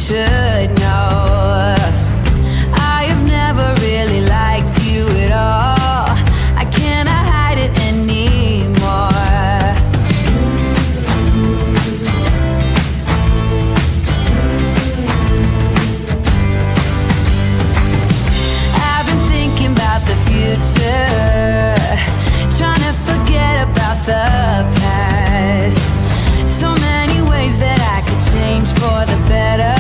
should know. I have never really liked you at all. I cannot hide it anymore. I've been thinking about the future, trying to forget about the past. So many ways that I could change for the better.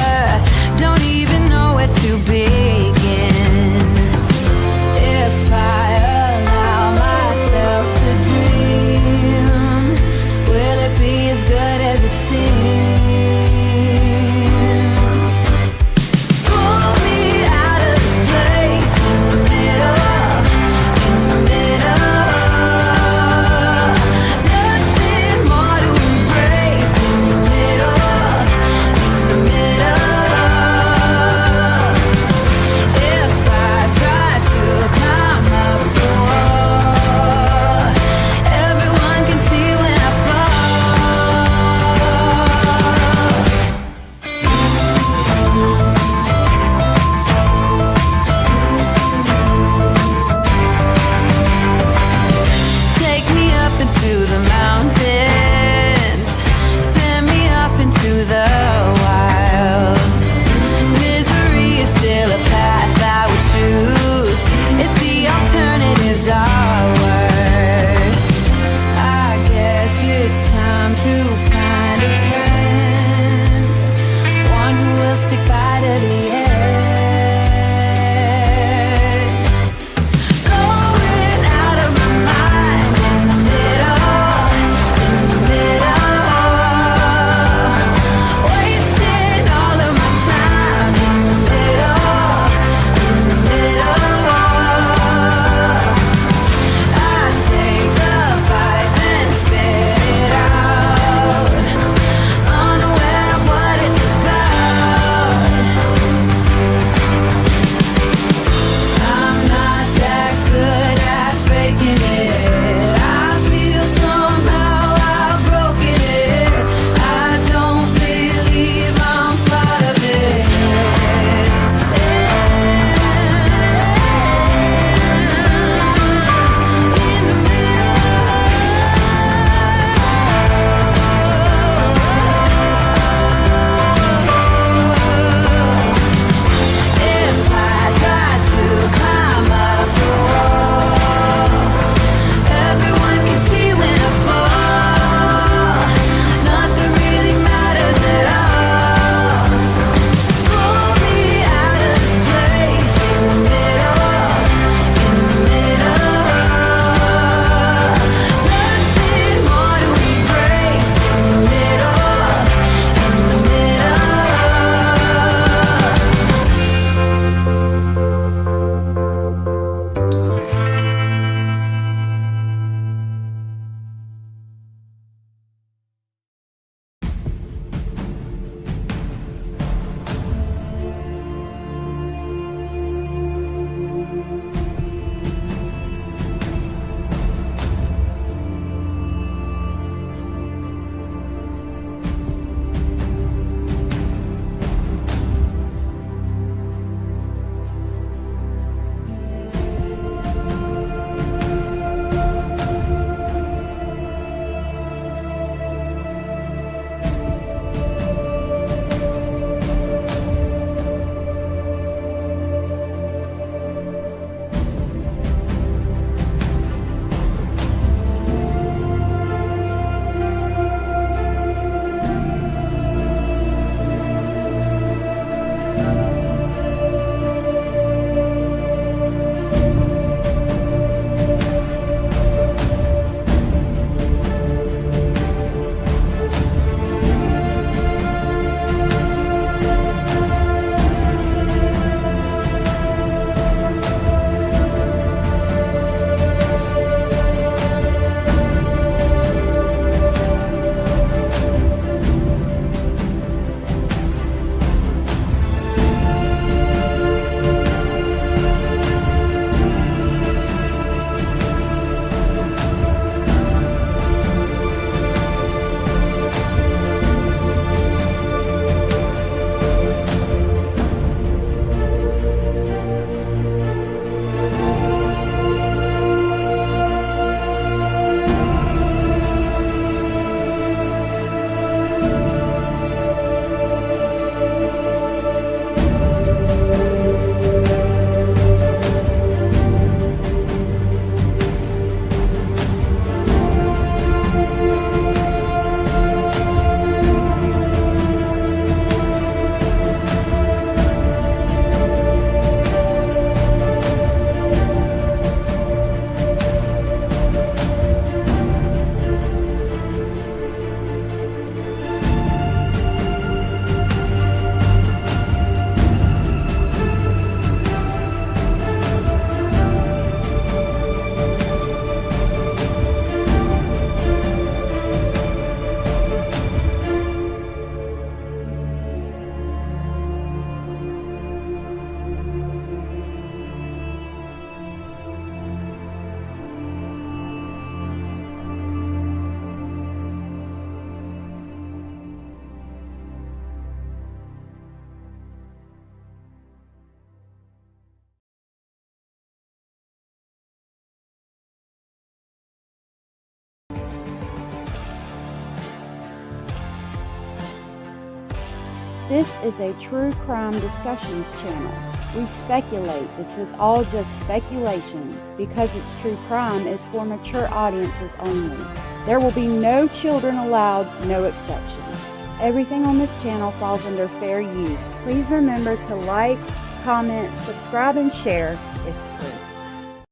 This is a true crime discussions channel. We speculate. This is all just speculation. Because it's true crime, it's for mature audiences only. There will be no children allowed, no exceptions. Everything on this channel falls under fair use. Please remember to like, comment, subscribe, and share. It's free.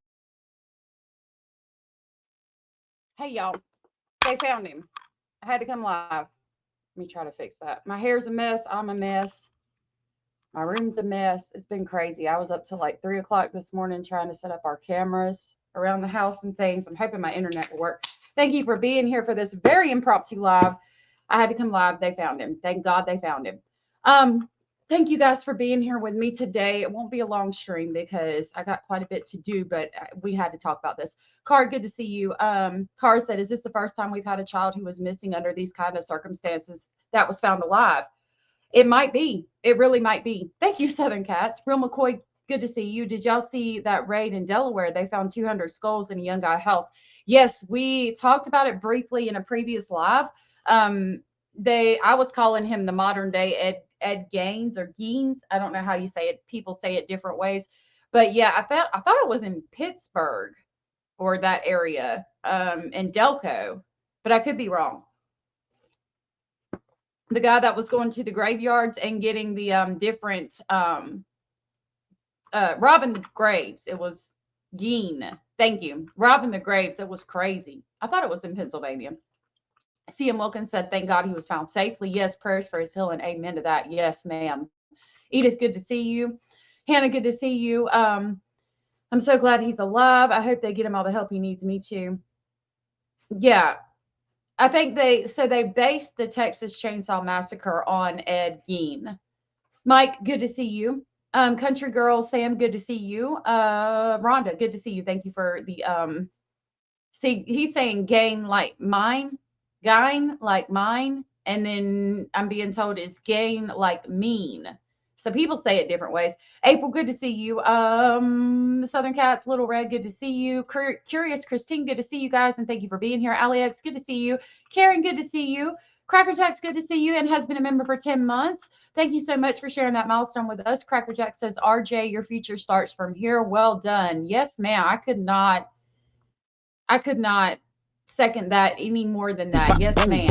Hey, y'all. They found him. I had to come live. Let me try to fix that. My hair's a mess. I'm a mess. My room's a mess. It's been crazy. I was up till like 3 o'clock this morning trying to set up our cameras around the house and things. I'm hoping my internet will work. Thank you for being here for this very impromptu live. I had to come live. They found him. Thank God they found him. Thank you guys for being here with me today. It won't be a long stream because I got quite a bit to do, but we had to talk about this. Car, good to see you. Car said, is this the first time we've had a child who was missing under these kind of circumstances that was found alive? It might be. It really might be. Thank you, Southern Cats. Real McCoy, good to see you. Did y'all see that raid in Delaware? They found 200 skulls in a young guy's house. Yes, we talked about it briefly in a previous live. I was calling him the modern day Ed Gaines or Geins. I don't know how you say it. People say it different ways. But yeah, I thought it was in Pittsburgh or that area, in Delco, but I could be wrong. The guy that was going to the graveyards and getting the different robbing the graves. It was Geen. Thank you. Robbing the graves. It was crazy. I thought it was in Pennsylvania. C.M. Wilkins said, thank God he was found safely. Yes, prayers for his healing. Amen to that. Yes, ma'am. Edith, good to see you. Hannah, good to see you. I'm so glad he's alive. I hope they get him all the help he needs. Me too. Yeah. I think they based the Texas Chainsaw Massacre on Ed Gein. Mike, good to see you. Country Girl, Sam, good to see you. Rhonda, good to see you. Thank you for the see, he's saying gain like mine. Gain like mine, and then I'm being told is gain like mean. So people say it different ways. April, good to see you. Southern Cats, Little Red, good to see you. Curious Christine, good to see you guys, and thank you for being here. Alex, good to see you. Karen, good to see you. Cracker Jack's good to see you and has been a member for 10 months. Thank you so much for sharing that milestone with us. Cracker Jack says, RJ, your future starts from here. Well done. Yes, ma'am. I could not second that any more than that. Yes, ma'am.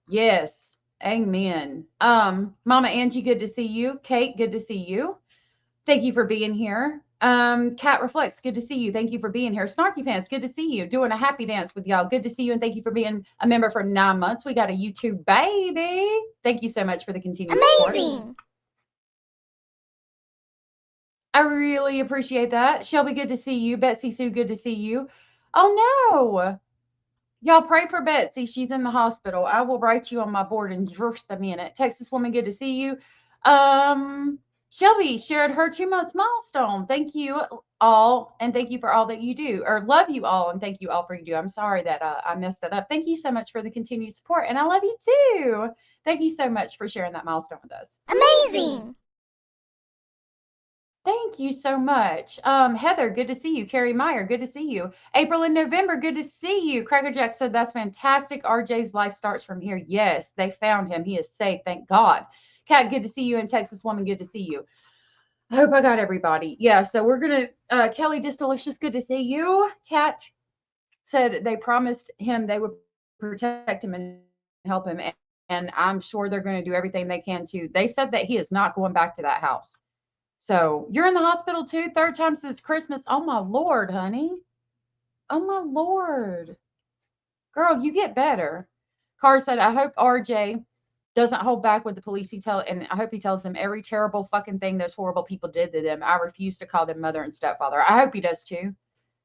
Yes. Amen. Mama Angie, good to see you. Kate, good to see you. Thank you for being here. Cat Reflects, good to see you. Thank you for being here. Snarky Pants, good to see you. Doing a happy dance with y'all. Good to see you, and thank you for being a member for 9 months. We got a YouTube baby. Thank you so much for the continued support. Amazing. I really appreciate that. Shelby, good to see you. Betsy Sue, good to see you. Oh, no. Y'all pray for Betsy. She's in the hospital. I will write you on my board in just a minute. Texas Woman, good to see you. Shelby shared her 2 months milestone. Thank you all, and thank you for all that you do, or love you all, and thank you all for you do. I'm sorry that I messed that up. Thank you so much for the continued support, and I love you too. Thank you so much for sharing that milestone with us. Amazing. Thank you so much. Heather, good to see you. Carrie Meyer, good to see you. April and November, good to see you. Cracker Jack said, that's fantastic. RJ's life starts from here. Yes, they found him. He is safe. Thank God. Kat, good to see you. And Texas Woman, good to see you. I hope I got everybody. Yeah, so we're going to, Kelly Disdelicious, good to see you. Kat said they promised him they would protect him and help him. And I'm sure they're going to do everything they can to. They said that he is not going back to that house. So you're in the hospital too, 3rd time since Christmas. Oh my Lord, honey. Oh my Lord. Girl, you get better. Carr said, I hope RJ doesn't hold back with the police. And I hope he tells them every terrible fucking thing those horrible people did to them. I refuse to call them mother and stepfather. I hope he does too.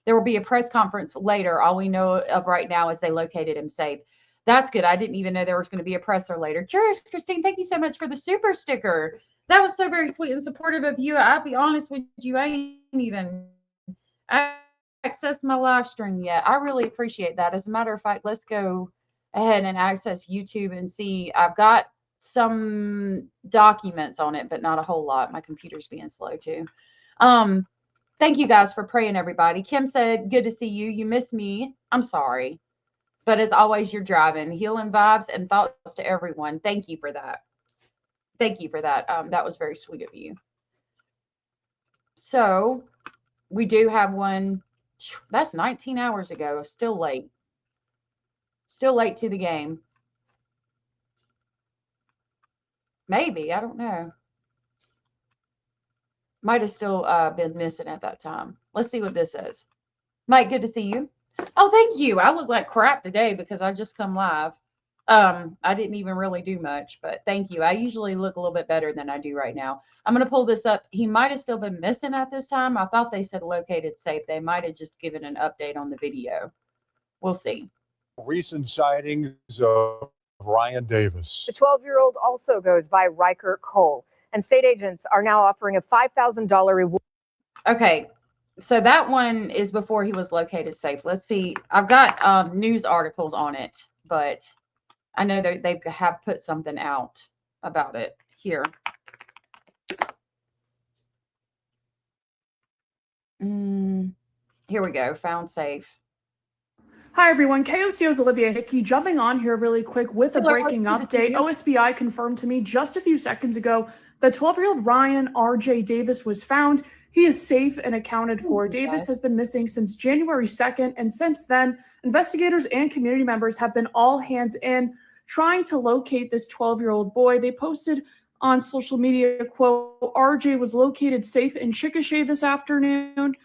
There will be a press conference later. All we know of right now is they located him safe. That's good. I didn't even know there was going to be a presser later. Curious Christine, thank you so much for the super sticker. That was so very sweet and supportive of you. I'll be honest with you, I ain't even accessed my live stream yet. I really appreciate that. As a matter of fact, let's go ahead and access YouTube and see. I've got some documents on it, but not a whole lot. My computer's being slow too. Thank you guys for praying, everybody. Kim said, good to see you. You missed me. I'm sorry. But as always, you're driving. Healing vibes and thoughts to everyone. Thank you for that. Thank you for that. That was very sweet of you. So we do have one. That's 19 hours ago. Still late. Still late to the game. Maybe. I don't know. Might have still been missing at that time. Let's see what this says. Mike, good to see you. Oh, thank you. I look like crap today because I just come live. I didn't even really do much, but thank you. I usually look a little bit better than I do right now. I'm going to pull this up. He might have still been missing at this time. I thought they said located safe. They might have just given an update on the video. We'll see. Recent sightings of Ryan Davis. The 12-year-old also goes by Riker Cole, and state agents are now offering a $5,000 reward. Okay, so that one is before he was located safe. Let's see. I've got news articles on it, but I know they have put something out about it here. Here we go. Found safe. Hi everyone, KOCO's Olivia Hickey jumping on here really quick with a breaking update. OSBI confirmed to me just a few seconds ago that 12-year-old Ryan R.J. Davis was found. He is safe and accounted for. Davis has been missing since January 2nd, and since then, investigators and community members have been all hands in trying to locate this 12-year-old boy. They posted on social media, quote, RJ was located safe in Chickasha this afternoon.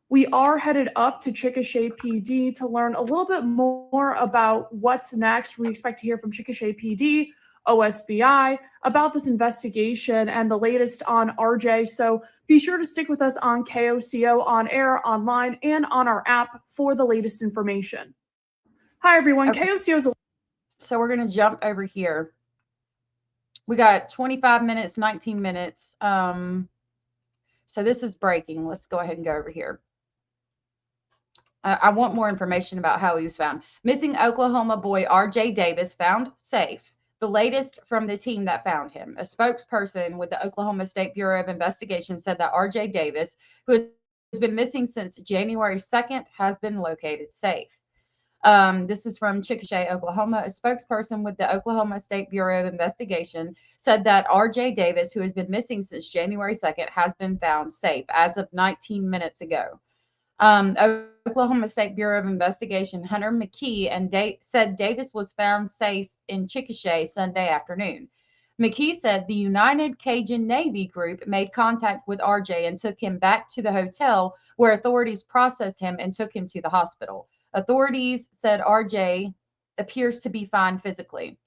We are headed up to Chickasha PD to learn a little bit more about what's next. We expect to hear from Chickasha PD, OSBI, about this investigation and the latest on RJ. So be sure to stick with us on KOCO, on air, online, and on our app for the latest information. Hi, everyone. Okay. KOCO's. So we're going to jump over here. We got 25 minutes, 19 minutes. So this is breaking. Let's go ahead and go over here. I want more information about how he was found. Missing Oklahoma boy R.J. Davis found safe. The latest from the team that found him. A spokesperson with the Oklahoma State Bureau of Investigation said that R.J. Davis, who has been missing since January 2nd, has been located safe. This is from Chickasha, Oklahoma. A spokesperson with the Oklahoma State Bureau of Investigation said that R.J. Davis, who has been missing since January 2nd, has been found safe as of 19 minutes ago. Oklahoma State Bureau of Investigation Hunter McKee said Davis was found safe in Chickasha Sunday afternoon. McKee said the United Cajun Navy group made contact with RJ and took him back to the hotel where authorities processed him and took him to the hospital. Authorities said RJ appears to be fine physically.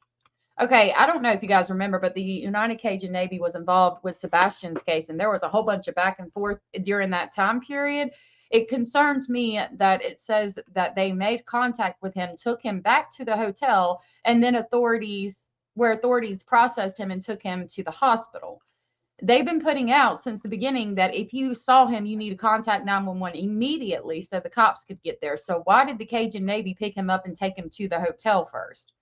Okay, I don't know if you guys remember, but the United Cajun Navy was involved with Sebastian's case, and there was a whole bunch of back and forth during that time period. It concerns me that it says that they made contact with him, took him back to the hotel, and then authorities processed him and took him to the hospital. They've been putting out since the beginning that if you saw him, you need to contact 911 immediately so the cops could get there. So why did the Cajun Navy pick him up and take him to the hotel first?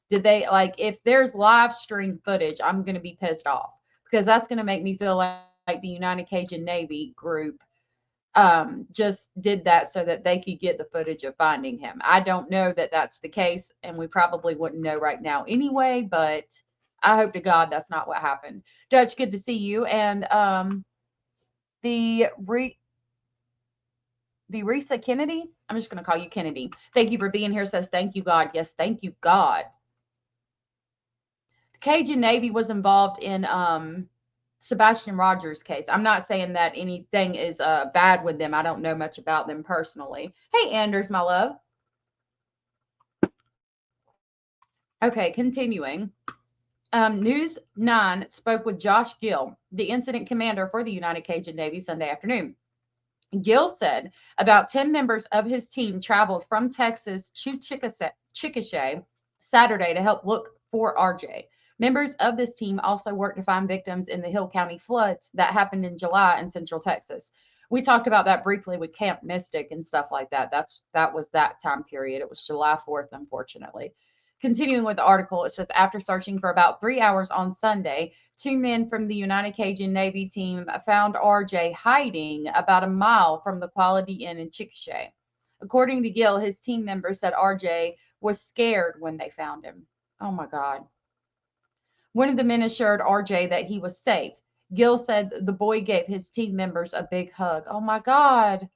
Did they, like, if there's live stream footage, I'm going to be pissed off because that's going to make me feel like the United Cajun Navy group just did that so that they could get the footage of finding him. I don't know that that's the case, and we probably wouldn't know right now anyway, but I hope to God that's not what happened. Dutch, good to see you. And the Risa Kennedy, I'm just going to call you Kennedy. Thank you for being here, says thank you, God. Yes, thank you, God. The Cajun Navy was involved in Sebastian Rogers' case. I'm not saying that anything is bad with them. I don't know much about them personally. Hey, Anders, my love. Okay, continuing. News 9 spoke with Josh Gill, the incident commander for the United Cajun Navy, Sunday afternoon. Gill said about 10 members of his team traveled from Texas to Chickasha Saturday to help look for RJ. Members of this team also worked to find victims in the Hill County floods that happened in July in Central Texas. We talked about that briefly with Camp Mystic and stuff like that. That was that time period. It was July 4th, unfortunately. Continuing with the article, it says, after searching for about 3 hours on Sunday, 2 men from the United Cajun Navy team found RJ hiding about a mile from the Quality Inn in Chickasha. According to Gill, his team members said RJ was scared when they found him. Oh my God. One of the men assured RJ that he was safe. Gill said the boy gave his team members a big hug. Oh my God.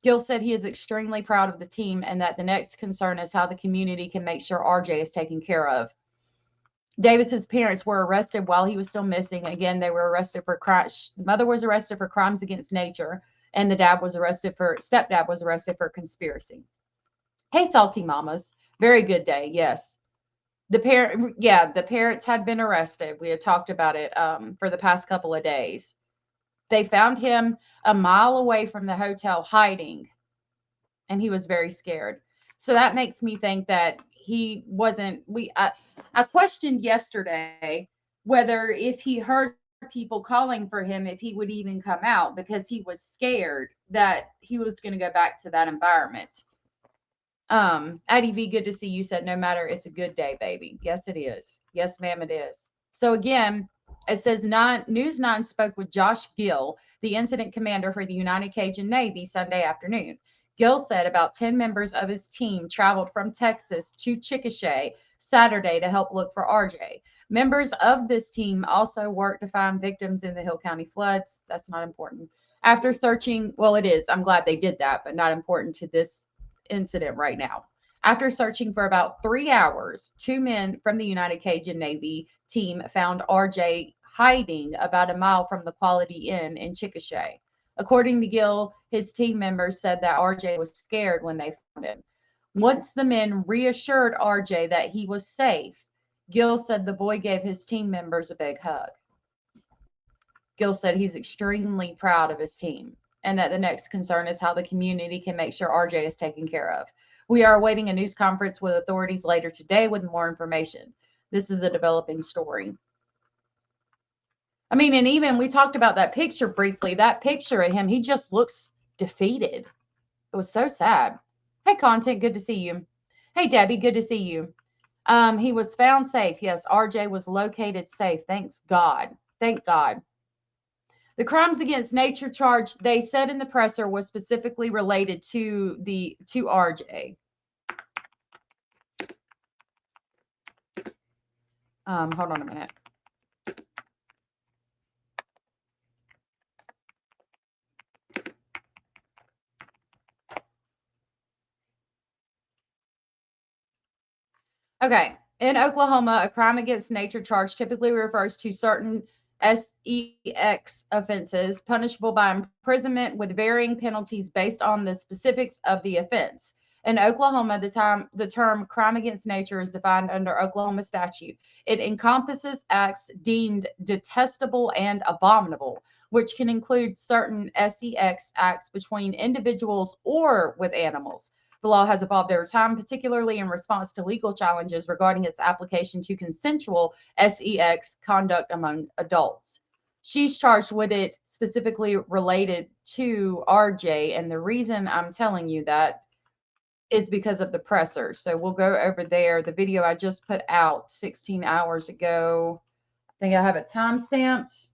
Gill said he is extremely proud of the team and that the next concern is how the community can make sure RJ is taken care of. Davis's parents were arrested while he was still missing. Again, they were arrested for crimes. The mother was arrested for crimes against nature, and the stepdad was arrested for conspiracy. Hey, salty mamas. Very good day. Yes. The parents had been arrested. We had talked about it for the past couple of days. They found him a mile away from the hotel hiding, and he was very scared. So that makes me think that he wasn't, I questioned yesterday whether if he heard people calling for him, if he would even come out, because he was scared that he was going to go back to that environment. Addie V, good to see you, said no matter, it's a good day, baby. Yes, it is. Yes, ma'am, it is. So again, it says News 9 spoke with Josh Gill, the incident commander for the United Cajun Navy, Sunday afternoon. Gill said about 10 members of his team traveled from Texas to Chickasha Saturday to help look for RJ. Members of this team also worked to find victims in the Hill County floods. That's not important. After searching, well, it is. I'm glad they did that, but not important to this incident right now. After searching for about 3 hours, 2 men from the United Cajun Navy team found RJ hiding about a mile from the Quality Inn in Chickasha. According to Gill, his team members said that RJ was scared when they found him. Once the men reassured RJ that he was safe, Gill said the boy gave his team members a big hug. Gill said he's extremely proud of his team and that the next concern is how the community can make sure RJ is taken care of. We are awaiting a news conference with authorities later today with more information. This is a developing story. I mean, and even we talked about that picture briefly. That picture of him, he just looks defeated. It was so sad. Hey, Content, good to see you. Hey, Debbie, good to see you. He was found safe. Yes, RJ was located safe. Thanks God. Thank God. The crimes against nature charge, they said in the presser, was specifically related to RJ. Hold on a minute. Okay. In Oklahoma, a crime against nature charge typically refers to certain SEX offenses punishable by imprisonment with varying penalties based on the specifics of the offense. In Oklahoma, the term crime against nature is defined under Oklahoma statute. It encompasses acts deemed detestable and abominable, which can include certain SEX acts between individuals or with animals. The law has evolved over time, particularly in response to legal challenges regarding its application to consensual SEX conduct among adults. She's charged with it specifically related to RJ, and the reason I'm telling you that is because of the presser. So we'll go over there. The video I just put out 16 hours ago. I think I have it timestamped.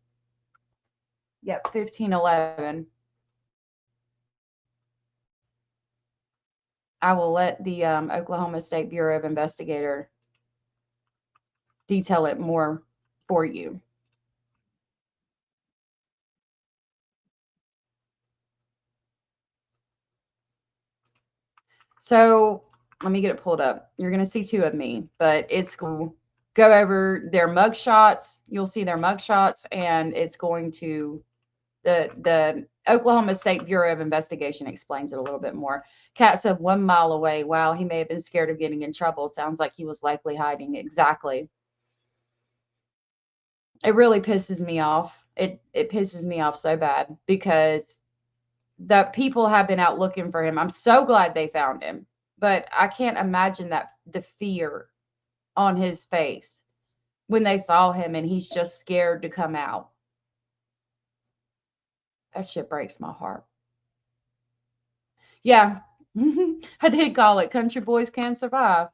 Yep, 15:11. I will let the Oklahoma State Bureau of Investigator detail it more for you. So let me get it pulled up. You're going to see 2 of me, but it's cool. Go over their mug shots. You'll see their mug shots, and it's going to the Oklahoma State Bureau of Investigation explains it a little bit more. Kat said 1 mile away. Wow, he may have been scared of getting in trouble. Sounds like he was likely hiding. Exactly. It really pisses me off. It pisses me off so bad because the people have been out looking for him. I'm so glad they found him, but I can't imagine that the fear on his face when they saw him and he's just scared to come out. That shit breaks my heart. Yeah, I did call it Country Boys Can Survive.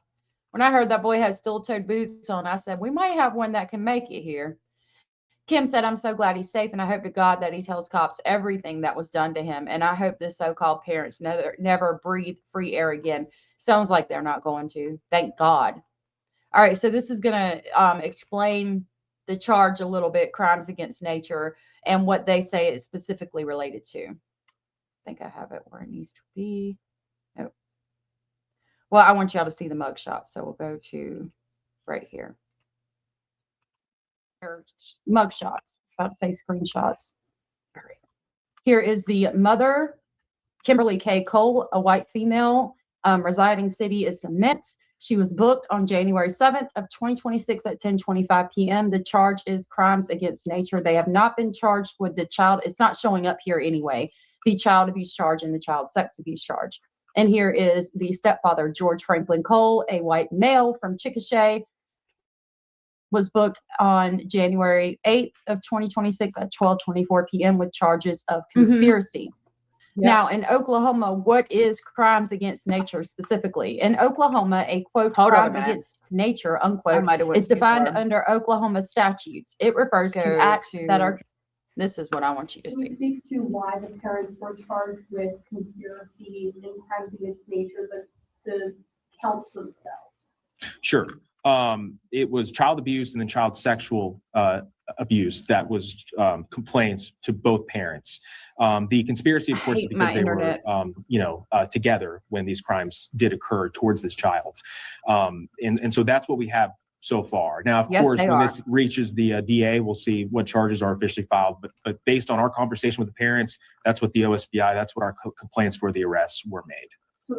When I heard that boy had steel-toed boots on, I said, we might have one that can make it here. Kim said, I'm so glad he's safe, and I hope to God that he tells cops everything that was done to him, and I hope the so-called parents never breathe free air again. Sounds like they're not going to. Thank God. All right, so this is going to explain the charge a little bit, crimes against nature, and what they say it's specifically related to. I think I have it where it needs to be. Nope. Well, I want y'all to see the mugshot, so we'll go to right here. Or mugshots. I was about to say screenshots. All right. Here is the mother, Kimberly K. Cole, a white female, residing city is Cement. She was booked on January 7th of 2026 at 10:25 p.m. The charge is crimes against nature. They have not been charged with the child. It's not showing up here anyway. The child abuse charge and the child sex abuse charge. And here is the stepfather, George Franklin Cole, a white male from Chickasha, was booked on January 8th of 2026 at 12:24 p.m. with charges of conspiracy. Yep. Now, in Oklahoma, what is crimes against nature specifically? In Oklahoma, a quote, Hold on a crime minute. against nature, I unquote, might have went is too defined far. under Oklahoma statutes. It refers to Go acts that to- are, this is what I want you to Can we see. speak to why the parents were charged with conspiracy and crimes against nature, but the counts themselves? Sure. It was child abuse and then child sexual abuse that was complaints to both parents. The conspiracy, of course, is hate because my they internet. were, together when these crimes did occur towards this child. And so that's what we have so far. Now, of Yes, course, they when are. this reaches the DA, we'll see what charges are officially filed. But based on our conversation with the parents, that's what the OSBI, that's what our complaints for the arrests were made.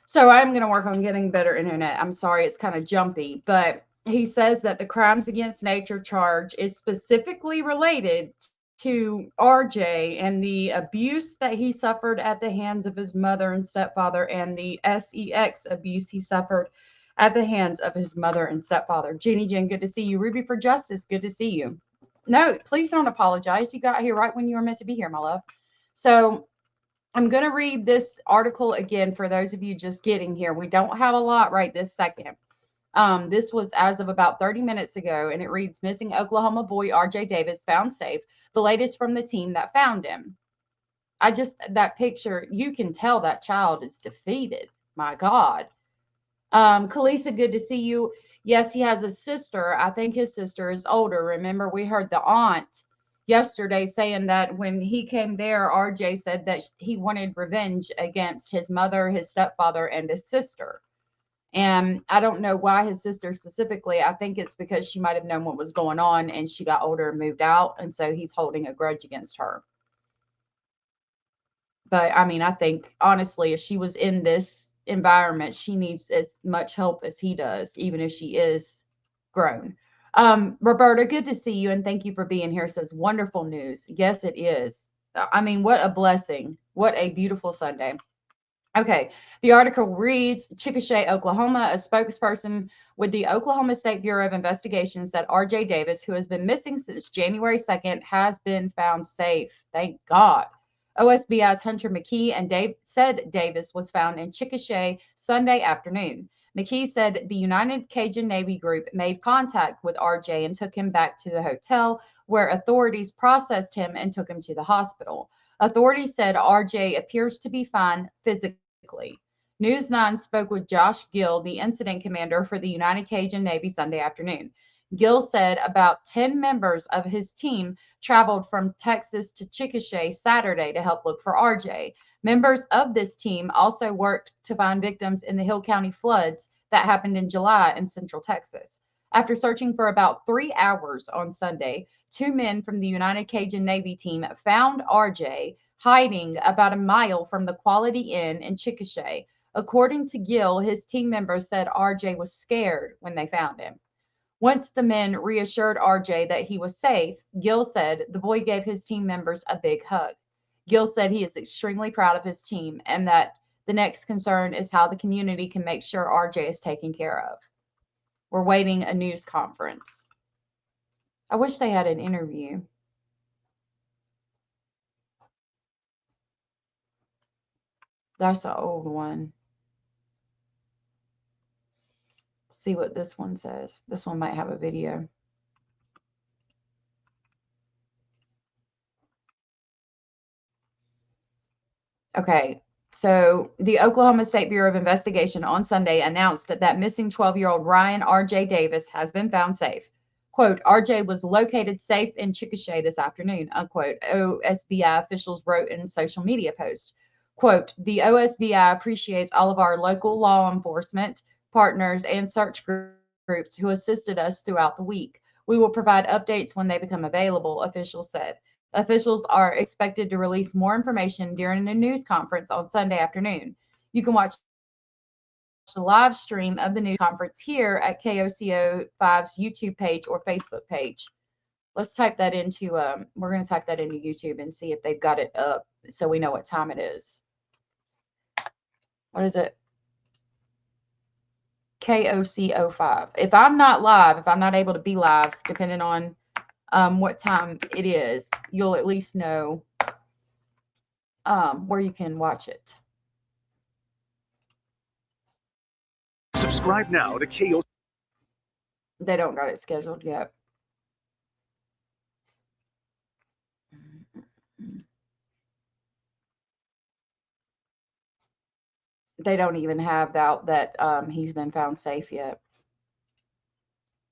So I'm going to work on getting better internet. I'm sorry, it's kind of jumpy, but he says that the crimes against nature charge is specifically related to RJ and the abuse that he suffered at the hands of his mother and stepfather and the sex abuse he suffered at the hands of his mother and stepfather. Jenny Jen, good to see you. Ruby for Justice, good to see you. No, please don't apologize. You got here right when you were meant to be here, my love. So I'm going to read this article again for those of you just getting here. We don't have a lot right this second. This was as of about 30 minutes ago, and it reads, missing Oklahoma boy RJ Davis found safe, the latest from the team that found him. That picture, you can tell that child is defeated. My God. Kalisa, good to see you. Yes, he has a sister. I think his sister is older. Remember, we heard the aunt yesterday saying that when he came there, RJ said that he wanted revenge against his mother, his stepfather, and his sister. And I don't know why his sister specifically. I think it's because she might have known what was going on and she got older and moved out. And so he's holding a grudge against her. But I mean, I think honestly, if she was in this environment, she needs as much help as he does, even if she is grown. Roberta, good to see you, and thank you for being here. Says wonderful news. Yes, it is. I mean, what a blessing. What a beautiful Sunday. Okay, the article reads, Chickasha, Oklahoma, a spokesperson with the Oklahoma State Bureau of Investigation said RJ Davis, who has been missing since January 2nd, has been found safe. Thank God. OSBI's Hunter McKee and said Davis was found in Chickasha Sunday afternoon. McKee said the United Cajun Navy Group made contact with RJ and took him back to the hotel, where authorities processed him and took him to the hospital. Authorities said RJ appears to be fine physically. News 9 spoke with Josh Gill, the incident commander for the United Cajun Navy, Sunday afternoon. Gill said about 10 members of his team traveled from Texas to Chickasha Saturday to help look for RJ. Members of this team also worked to find victims in the Hill County floods that happened in July in Central Texas. After searching for about 3 hours on Sunday, 2 men from the United Cajun Navy team found RJ hiding about a mile from the Quality Inn in Chickasha. According to Gill, his team members said RJ was scared when they found him. Once the men reassured RJ that he was safe, Gill said the boy gave his team members a big hug. Gill said he is extremely proud of his team and that the next concern is how the community can make sure RJ is taken care of. We're waiting a news conference. I wish they had an interview. That's an old one. See what this one says. This one might have a video. Okay. So the Oklahoma State Bureau of Investigation on Sunday announced that missing 12-year-old Ryan R.J. Davis has been found safe. Quote, RJ was located safe in Chickasha this afternoon, unquote, OSBI officials wrote in social media post. Quote, the OSBI appreciates all of our local law enforcement partners and search groups who assisted us throughout the week. We will provide updates when they become available, officials said. Officials are expected to release more information during a news conference on Sunday afternoon. You can watch the live stream of the news conference here at KOCO5's YouTube page or Facebook page. Let's type that into, we're going to type that into YouTube and see if they've got it up so we know what time it is. What is it? KOCO5. If I'm not live, if I'm not able to be live, depending on what time it is, you'll at least know where you can watch it. Subscribe now to KO. They don't got it scheduled yet. They don't even have out that he's been found safe yet.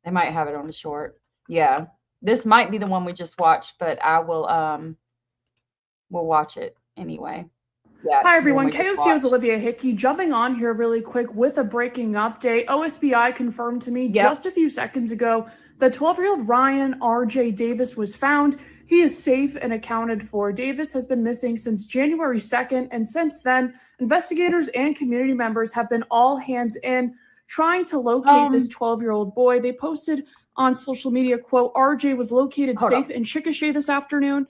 They might have it on the short. Yeah, this might be the one we just watched, but I will we'll watch it anyway. Yeah. Hi everyone, KOCO's Olivia Hickey jumping on here really quick with a breaking update. OSBI confirmed to me just a few seconds ago that 12-year-old Ryan R.J. Davis was found. He is safe and accounted for. Davis has been missing since January 2nd, and since then, investigators and community members have been all hands in trying to locate this 12-year-old boy. They posted on social media, quote, RJ was located safe in Chickasha this afternoon.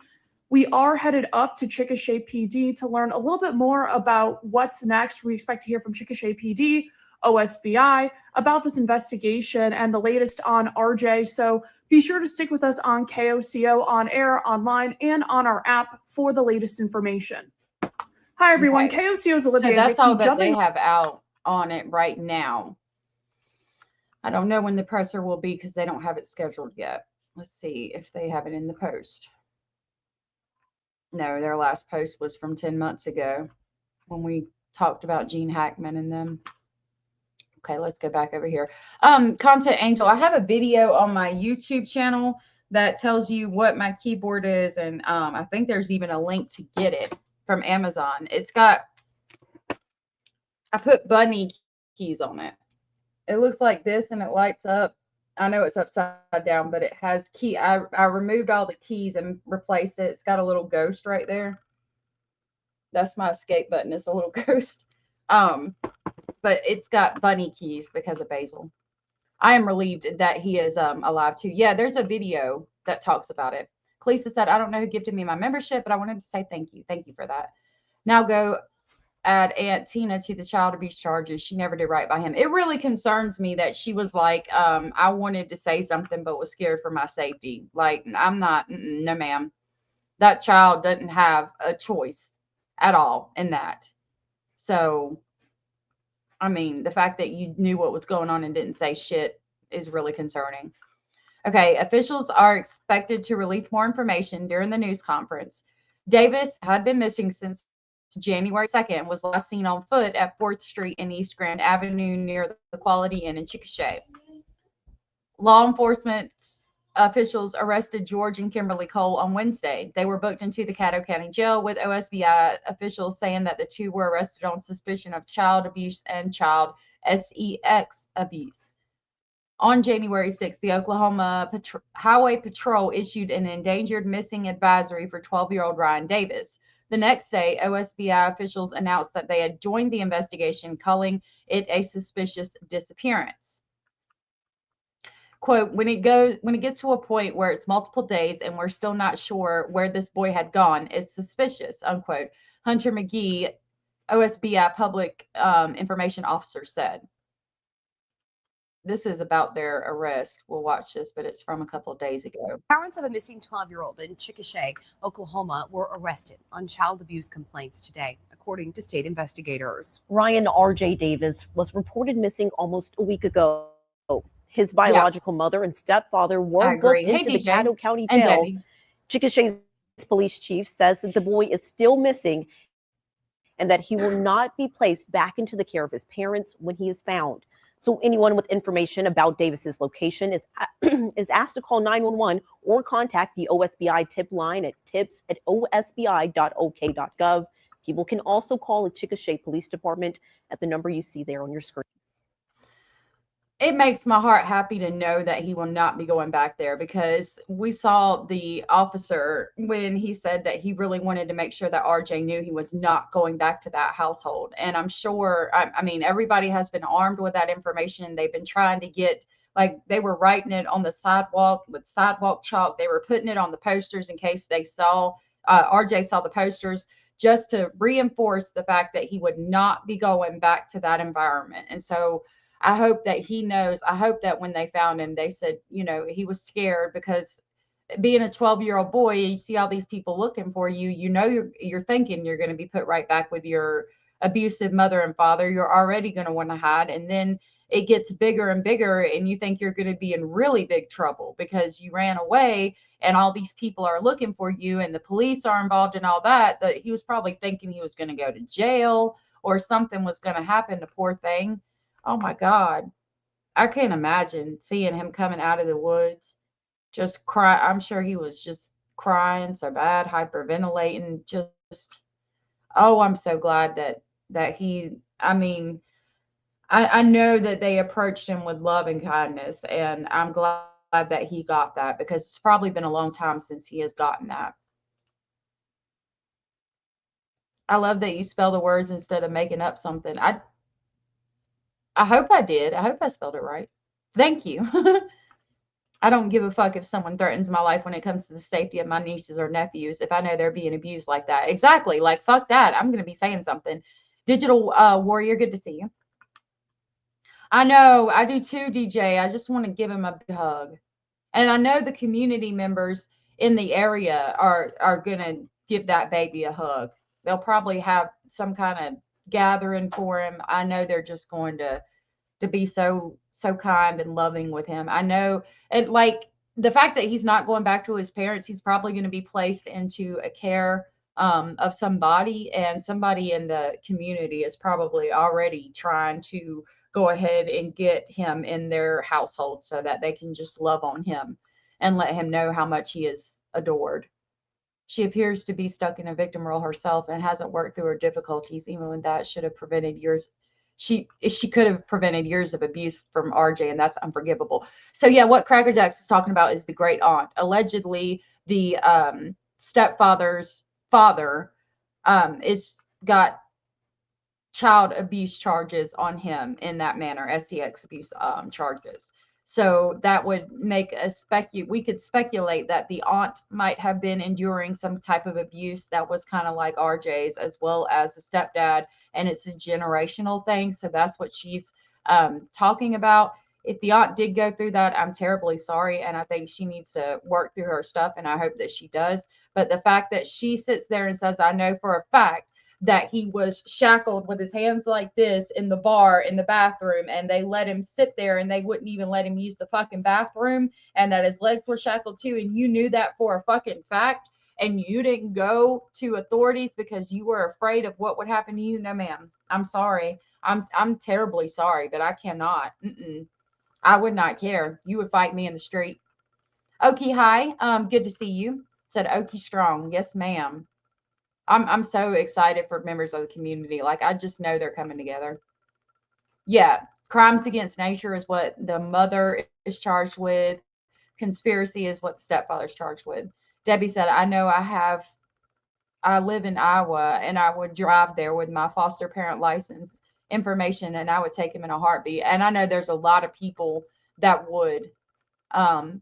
We are headed up to Chickasha PD to learn a little bit more about what's next. We expect to hear from Chickasha PD, OSBI, about this investigation and the latest on RJ. So be sure to stick with us on KOCO, on air, online, and on our app for the latest information. Hi, everyone. Okay. KOCO's Olivia. So that's Hickey all that they have out on it right now. I don't know when the presser will be because they don't have it scheduled yet. Let's see if they have it in the post. No, their last post was from 10 months ago when we talked about Gene Hackman and them. Okay, let's go back over here. Content Angel, I have a video on my YouTube channel that tells you what my keyboard is, and I think there's even a link to get it from Amazon. It's got, I put bunny keys on it. It looks like this and it lights up. I know it's upside down, but it has key. I removed all the keys and replaced it. It's got a little ghost right there. That's my escape button. It's a little ghost. But it's got bunny keys because of Basil. I am relieved that he is alive too. Yeah, there's a video that talks about it. Kalisa said, I don't know who gifted me my membership, but I wanted to say thank you. Thank you for that. Now go add Aunt Tina to the child abuse charges. She never did right by him. It really concerns me that she was like, I wanted to say something, but was scared for my safety. Like, I'm not, no ma'am. That child doesn't have a choice at all in that. So, I mean, the fact that you knew what was going on and didn't say shit is really concerning. Okay, officials are expected to release more information during the news conference. Davis had been missing since January 2nd and was last seen on foot at 4th Street and East Grand Avenue near the Quality Inn in Chickasha. Law enforcement officials arrested George and Kimberly Cole on Wednesday. They were booked into the Caddo County Jail, with OSBI officials saying that the two were arrested on suspicion of child abuse and child sex abuse. On January 6th, the Oklahoma Highway Patrol issued an endangered missing advisory for 12-year-old Ryan Davis. The next day, OSBI officials announced that they had joined the investigation, calling it a suspicious disappearance. Quote, when it gets to a point where it's multiple days and we're still not sure where this boy had gone, it's suspicious, unquote. Hunter McGee, OSBI public information officer, said. This is about their arrest. We'll watch this, but it's from a couple of days ago. Parents of a missing 12-year-old in Chickasha, Oklahoma, were arrested on child abuse complaints today, according to state investigators. Ryan R.J. Davis was reported missing almost a week ago. His biological mother and stepfather were booked into the Caddo County Jail. Chickasha's police chief says that the boy is still missing and that he will not be placed back into the care of his parents when he is found. So anyone with information about Davis's location is asked to call 911 or contact the OSBI tip line at tips@osbi.ok.gov. People can also call the Chickasha Police Department at the number you see there on your screen. It makes my heart happy to know that he will not be going back there, because we saw the officer when he said that he really wanted to make sure that RJ knew he was not going back to that household. And I'm sure, I mean, everybody has been armed with that information. They've been trying to get, like, they were writing it on the sidewalk with sidewalk chalk. They were putting it on the posters in case they saw, RJ saw the posters, just to reinforce the fact that he would not be going back to that environment. And so I hope that he knows. I hope that when they found him, they said, you know, he was scared, because being a 12-year-old boy, you see all these people looking for you, you know, you're thinking you're going to be put right back with your abusive mother and father. You're already going to want to hide. And then it gets bigger and bigger, and you think you're going to be in really big trouble because you ran away and all these people are looking for you and the police are involved in all that. That he was probably thinking he was going to go to jail or something was going to happen to poor thing. Oh my God. I can't imagine seeing him coming out of the woods, just cry. I'm sure he was just crying so bad, hyperventilating, just, oh, I'm so glad that he, I mean, I know that they approached him with love and kindness, and I'm glad that he got that, because it's probably been a long time since he has gotten that. I love that you spell the words instead of making up something. I hope I did. I hope I spelled it right. Thank you. I don't give a fuck if someone threatens my life when it comes to the safety of my nieces or nephews, if I know they're being abused like that. Exactly. Like, fuck that. I'm going to be saying something. Digital Warrior, good to see you. I know. I do too, DJ. I just want to give him a big hug. And I know the community members in the area are going to give that baby a hug. They'll probably have some kind of gathering for him. I know they're just going to be so kind and loving with him. I know, and like the fact that he's not going back to his parents, he's probably going to be placed into a care of somebody, and somebody in the community is probably already trying to go ahead and get him in their household so that they can just love on him and let him know how much he is adored. She appears to be stuck in a victim role herself and hasn't worked through her difficulties, even when that should have prevented years. She could have prevented years of abuse from RJ, and that's unforgivable. So yeah, what Cracker Jacks is talking about is the great aunt. Allegedly, the stepfather's father is got child abuse charges on him in that manner, STX abuse charges. So that would make us we could speculate that the aunt might have been enduring some type of abuse that was kind of like RJ's, as well as the stepdad, and it's a generational thing. So that's what she's talking about. If the aunt did go through that, I'm terribly sorry, and I think she needs to work through her stuff, and I hope that she does. But the fact that she sits there and says, I know for a fact that he was shackled with his hands like this in the bar, in the bathroom, and they let him sit there and they wouldn't even let him use the fucking bathroom, and that his legs were shackled too, and you knew that for a fucking fact, and you didn't go to authorities because you were afraid of what would happen to you. No, ma'am. I'm sorry. I'm terribly sorry, but I cannot. I would not care. You would fight me in the street. Okie, hi. Good to see you. Said Okie Strong. Yes, ma'am. I'm so excited for members of the community. Like, I just know they're coming together. Yeah, crimes against nature is what the mother is charged with. Conspiracy is what the stepfather's charged with. Debbie said, I know I live in Iowa, and I would drive there with my foster parent license information, and I would take him in a heartbeat. And I know there's a lot of people that would. And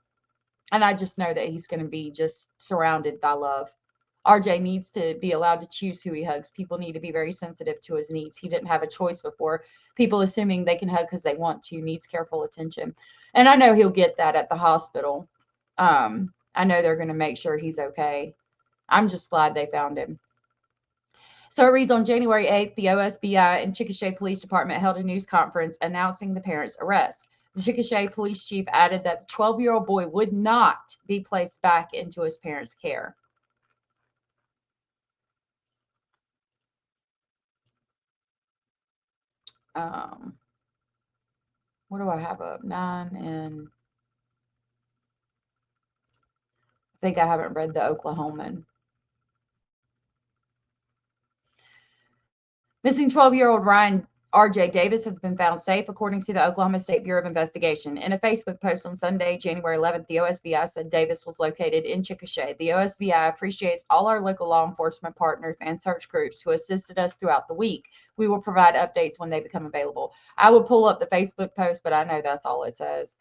I just know that he's going to be just surrounded by love. RJ needs to be allowed to choose who he hugs. People need to be very sensitive to his needs. He didn't have a choice before. People assuming they can hug because they want to needs careful attention. And I know he'll get that at the hospital. I know they're going to make sure he's okay. I'm just glad they found him. So it reads, on January 8th, the OSBI and Chickasha Police Department held a news conference announcing the parents' arrest. The Chickasha police chief added that the 12-year-old boy would not be placed back into his parents' care. what do I have up? 9 and I think I haven't read the Oklahoman. Missing 12-year-old Ryan R.J. Davis has been found safe, according to the Oklahoma State Bureau of Investigation. In a Facebook post on Sunday, January 11th, the OSBI said Davis was located in Chickasha. The OSBI appreciates all our local law enforcement partners and search groups who assisted us throughout the week. We will provide updates when they become available. I would pull up the Facebook post, but I know that's all it says.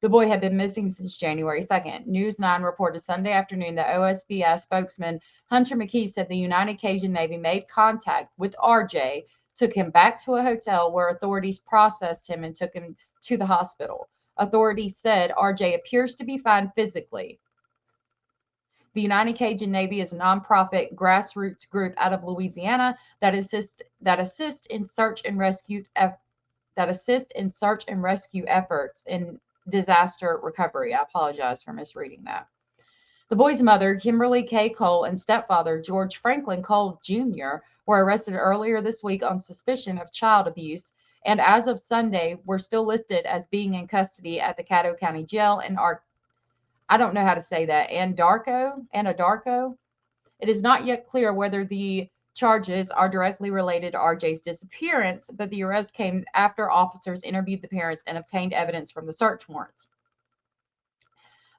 The boy had been missing since January 2nd. News 9 reported Sunday afternoon that OSBI spokesman Hunter McKee said the United Cajun Navy made contact with RJ, took him back to a hotel where authorities processed him and took him to the hospital. Authorities said RJ appears to be fine physically. The United Cajun Navy is a nonprofit grassroots group out of Louisiana that assists in search and rescue efforts in disaster recovery. I apologize for misreading that. The boy's mother, Kimberly K. Cole, and stepfather, George Franklin Cole Jr., were arrested earlier this week on suspicion of child abuse, and as of Sunday, were still listed as being in custody at the Caddo County Jail in I don't know how to say that, Anadarko. It is not yet clear whether the charges are directly related to RJ's disappearance, but the arrest came after officers interviewed the parents and obtained evidence from the search warrants.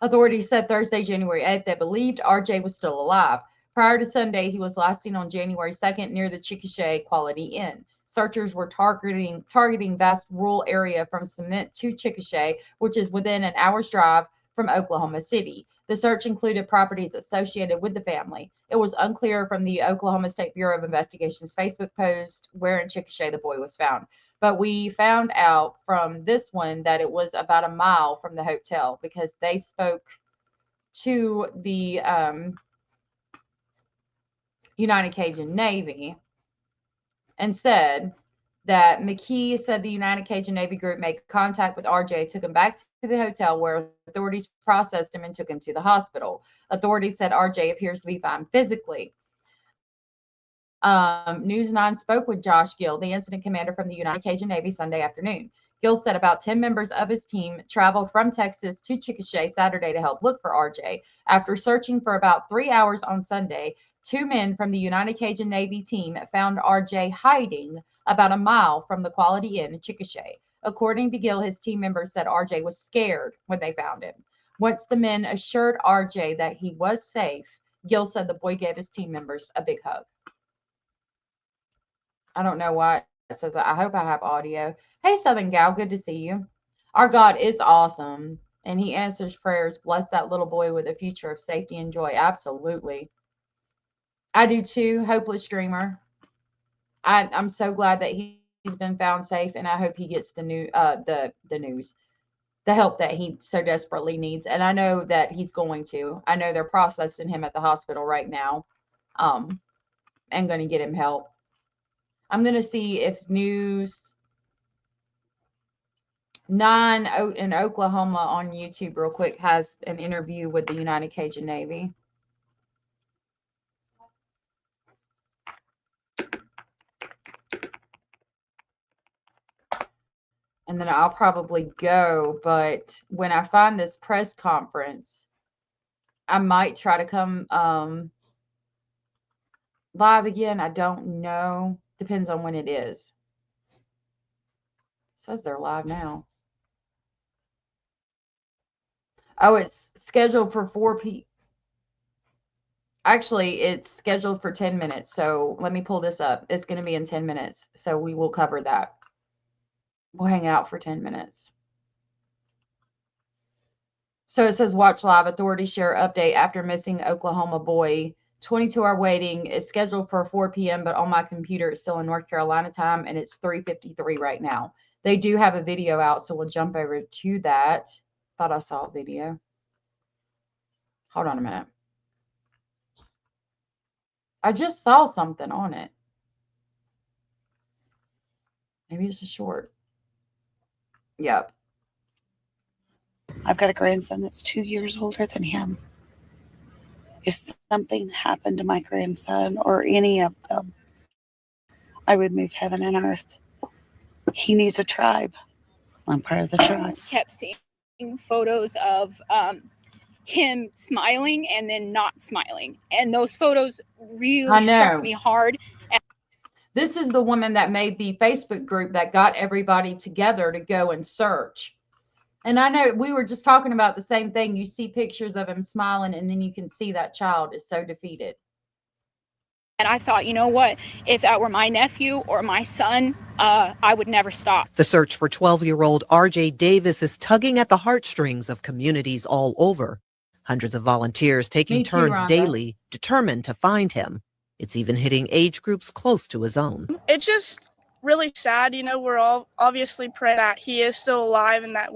Authorities said Thursday, January 8th, they believed RJ was still alive. Prior to Sunday, he was last seen on January 2nd near the Chickasha Quality Inn. Searchers were targeting vast rural area from Cement to Chickasha, which is within an hour's drive from Oklahoma City. The search included properties associated with the family. It was unclear from the Oklahoma State Bureau of Investigation's Facebook post where in Chickasha the boy was found. But we found out from this one that it was about a mile from the hotel because they spoke to the United Cajun Navy and said that McKee said the United Cajun Navy group made contact with RJ, took him back to the hotel where authorities processed him and took him to the hospital. Authorities said RJ appears to be fine physically. News 9 spoke with Josh Gill, the incident commander from the United Cajun Navy, Sunday afternoon. Gill said about 10 members of his team traveled from Texas to Chickasha Saturday to help look for RJ. After searching for about 3 hours on Sunday, 2 men from the United Cajun Navy team found RJ hiding about a mile from the Quality Inn in Chickasha. According to Gill, his team members said RJ was scared when they found him. Once the men assured RJ that he was safe, Gill said the boy gave his team members a big hug. I don't know why it says that. I hope I have audio. Hey, Southern Gal, good to see you. Our God is awesome, and he answers prayers. Bless that little boy with a future of safety and joy. Absolutely. I do too, Hopeless Dreamer. I'm so glad that he's been found safe, and I hope he gets the news, the help that he so desperately needs. And I know that he's going to. I know they're processing him at the hospital right now, and going to get him help. I'm going to see if News 9 in Oklahoma on YouTube real quick has an interview with the United Cajun Navy. And then I'll probably go, but when I find this press conference, I might try to come live again. I don't know. Depends on when it is. It says they're live now. Oh, it's scheduled for 4 p.m. Actually, it's scheduled for 10 minutes. So let me pull this up. It's going to be in 10 minutes. So we will cover that. We'll hang out for 10 minutes. So it says watch live. Authorities share update after missing Oklahoma boy. 22-hour waiting is scheduled for 4 p.m., but on my computer, it's still in North Carolina time, and it's 3:53 right now. They do have a video out, so we'll jump over to that. Thought I saw a video. Hold on a minute. I just saw something on it. Maybe it's a short. Yep. I've got a grandson that's 2 years older than him. If something happened to my grandson or any of them, I would move heaven and earth. He needs a tribe. I'm part of the tribe. Kept seeing photos of him smiling and then not smiling. And those photos really struck me hard. This is the woman that made the Facebook group that got everybody together to go and search. And I know we were just talking about the same thing. You see pictures of him smiling, and then you can see that child is so defeated. And I thought, you know what? If that were my nephew or my son, I would never stop. The search for 12-year-old RJ Davis is tugging at the heartstrings of communities all over. Hundreds of volunteers taking turns daily, determined to find him. It's even hitting age groups close to his own. It's just really sad. You know, we're all obviously praying that he is still alive and that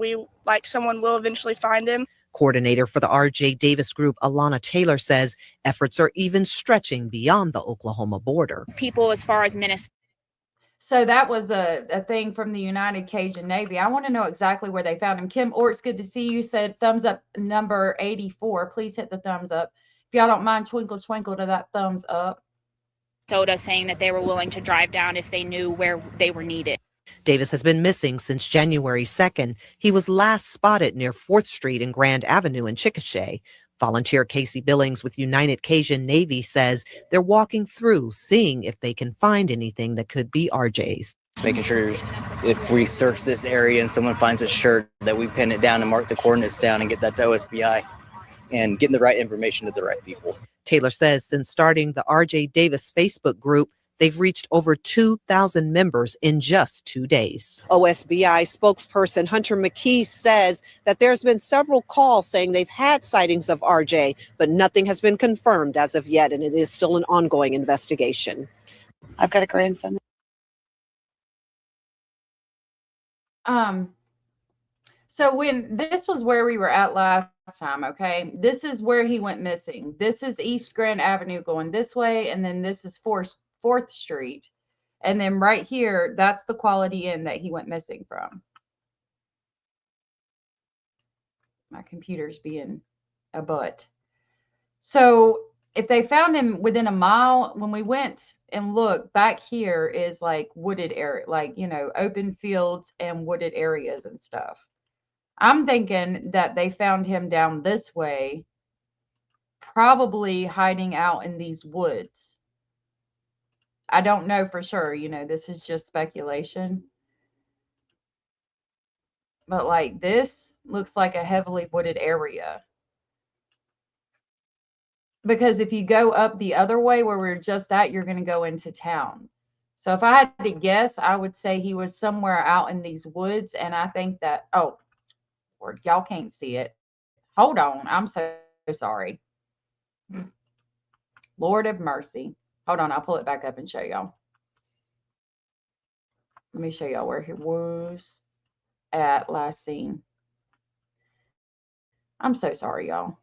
someone will eventually find him. Coordinator for the RJ Davis group, Alana Taylor, says efforts are even stretching beyond the Oklahoma border. People as far as Minnesota. So that was a thing from the United Cajun Navy. I want to know exactly where they found him. Kim Orts, good to see you. Said thumbs up number 84. Please hit the thumbs up. If y'all don't mind, twinkle, twinkle to that thumbs up. Saying that they were willing to drive down if they knew where they were needed. Davis has been missing since January 2nd. He was last spotted near 4th Street and Grand Avenue in Chickasha. Volunteer Casey Billings with United Cajun Navy says they're walking through, seeing if they can find anything that could be RJ's. Just making sure if we search this area and someone finds a shirt, that we pin it down and mark the coordinates down and get that to OSBI and getting the right information to the right people. Taylor says since starting the RJ Davis Facebook group, they've reached over 2,000 members in just 2 days. OSBI spokesperson Hunter McKee says that there's been several calls saying they've had sightings of RJ, but nothing has been confirmed as of yet, and it is still an ongoing investigation. I've got a grandson. So when this was where we were at last time, okay, this is where he went missing. This is East Grand Avenue going this way, and then this is 4th Street, and then right here, that's the Quality Inn that he went missing from. My computer's being a butt. So if they found him within a mile, when we went and looked, back here is like wooded area, like, you know, open fields and wooded areas and stuff. I'm thinking that they found him down this way, probably hiding out in these woods. I don't know for sure, you know, this is just speculation. But like this looks like a heavily wooded area. Because if you go up the other way where we're just at, you're going to go into town. So if I had to guess, I would say he was somewhere out in these woods. And I think that, oh, Lord, y'all can't see it. Hold on. I'm so sorry. Lord have mercy. Hold on. I'll pull it back up and show y'all. Let me show y'all where he was at last seen. I'm so sorry, y'all.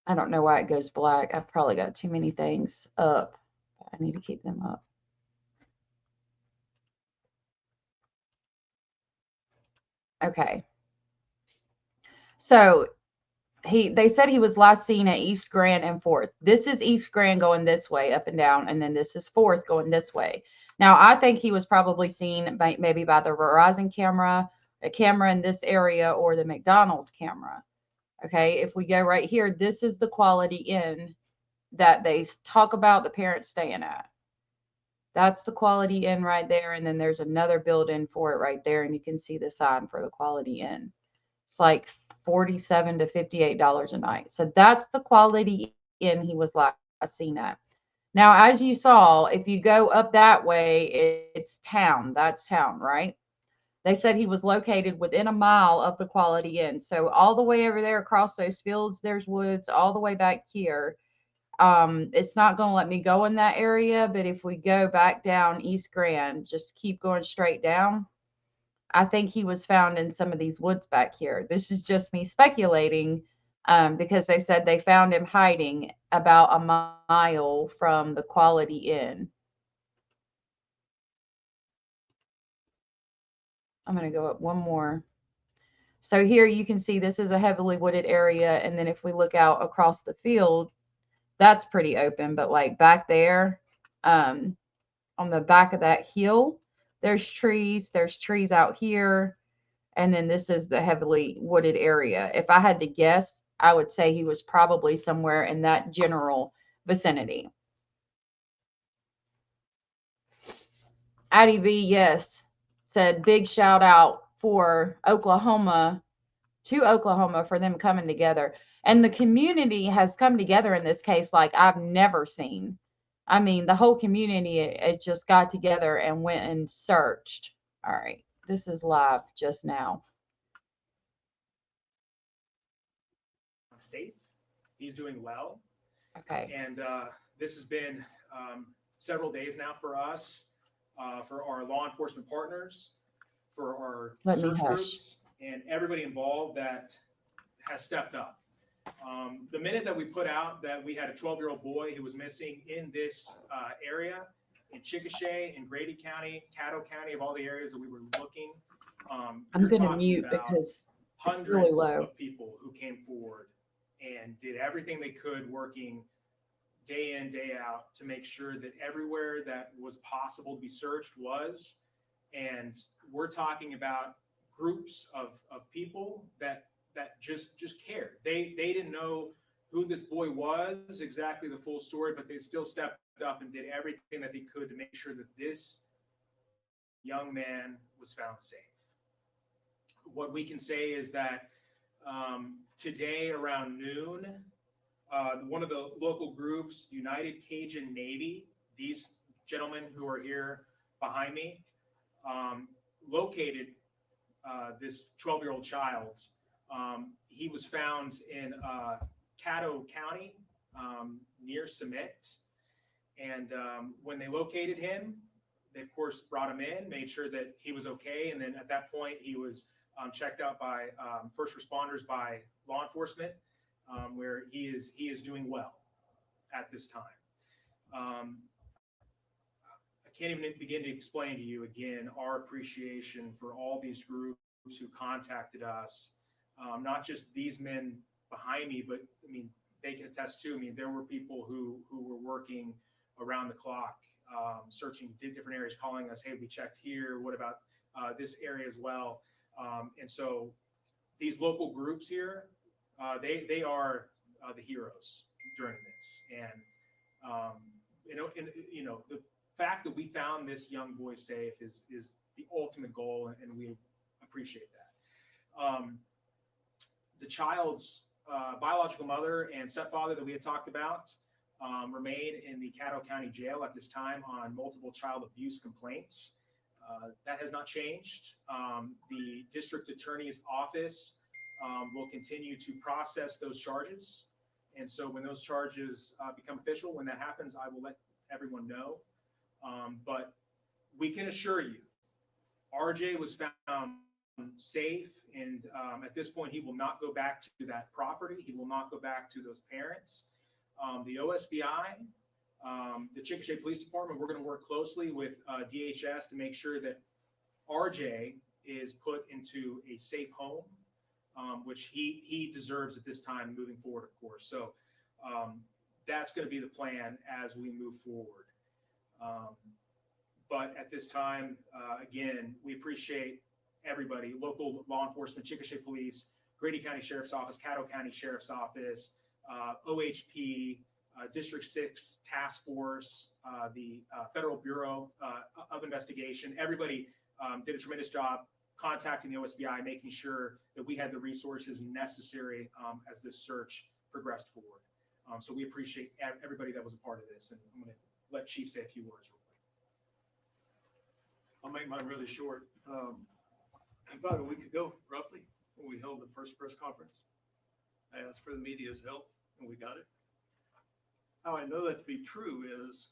I don't know why it goes black. I've probably got too many things up. I need to keep them up. Okay. So they said he was last seen at East Grand and 4th. This is East Grand going this way, up and down, and then this is 4th going this way. Now, I think he was probably seen maybe by the Verizon camera, a camera in this area, or the McDonald's camera. Okay, if we go right here, this is the Quality Inn that they talk about the parents staying at. That's the Quality Inn right there, and then there's another building for it right there, and you can see the sign for the Quality Inn. It's like $47 to $58 a night. So that's the Quality Inn he was last seen at. Now, as you saw, if you go up that way, it's town. That's town, right? They said he was located within a mile of the Quality Inn. So all the way over there across those fields, there's woods. All the way back here, it's not going to let me go in that area. But if we go back down East Grand, just keep going straight down, I think he was found in some of these woods back here. This is just me speculating because they said they found him hiding about a mile from the Quality Inn. I'm going to go up one more. So here you can see this is a heavily wooded area. And then if we look out across the field, that's pretty open. But like back there, on the back of that hill, there's trees out here. And then this is the heavily wooded area. If I had to guess, I would say he was probably somewhere in that general vicinity. Addie V, yes, said big shout out for Oklahoma, to Oklahoma, for them coming together. And the community has come together in this case like I've never seen. I mean, the whole community, it just got together and went and searched. All right, this is live just now. Safe. He's doing well. Okay. And this has been several days now for us, for our law enforcement partners, for our search groups, and everybody involved that has stepped up. The minute that we put out that we had a 12-year-old boy who was missing in this area, in Chickasha, in Grady County, Caddo County, of all the areas that we were looking, I'm going to mute because hundreds it's really low. of people who came forward and did everything they could, working day in, day out, to make sure that everywhere that was possible to be searched was. And we're talking about groups of people that just cared. They didn't know who this boy was, exactly the full story, but they still stepped up and did everything that they could to make sure that this young man was found safe. What we can say is that today around noon, one of the local groups, United Cajun Navy, these gentlemen who are here behind me, located this 12-year-old child. He was found in Caddo County, near Summit. And when they located him, they of course brought him in, made sure that he was okay. And then at that point, he was checked out by first responders, by law enforcement, where he is doing well at this time. I can't even begin to explain to you again our appreciation for all these groups who contacted us, not just these men behind me, but I mean, they can attest to. I mean, there were people who were working around the clock, searching different areas, calling us, hey, we checked here, what about this area as well? And so these local groups here, they are the heroes during this. And the fact that we found this young boy safe is the ultimate goal, and we appreciate that. The child's biological mother and stepfather that we had talked about remain in the Caddo County Jail at this time on multiple child abuse complaints. That has not changed. The district attorney's office will continue to process those charges. And so when those charges become official, when that happens, I will let everyone know. But we can assure you, RJ was found safe, and at this point, he will not go back to that property. He will not go back to those parents. The OSBI, the Chickasha Police Department, we're going to work closely with DHS to make sure that RJ is put into a safe home, which he deserves at this time moving forward, of course. So that's going to be the plan as we move forward. But at this time, again, we appreciate everybody, local law enforcement, Chickasha Police, Grady County Sheriff's Office, Caddo County Sheriff's Office, OHP, District 6 Task Force, the Federal Bureau of Investigation. Everybody did a tremendous job contacting the OSBI, making sure that we had the resources necessary as this search progressed forward. So we appreciate everybody that was a part of this. And I'm going to let Chief say a few words real quick. I'll make mine really short. About a week ago, roughly, when we held the first press conference, I asked for the media's help, and we got it. How I know that to be true is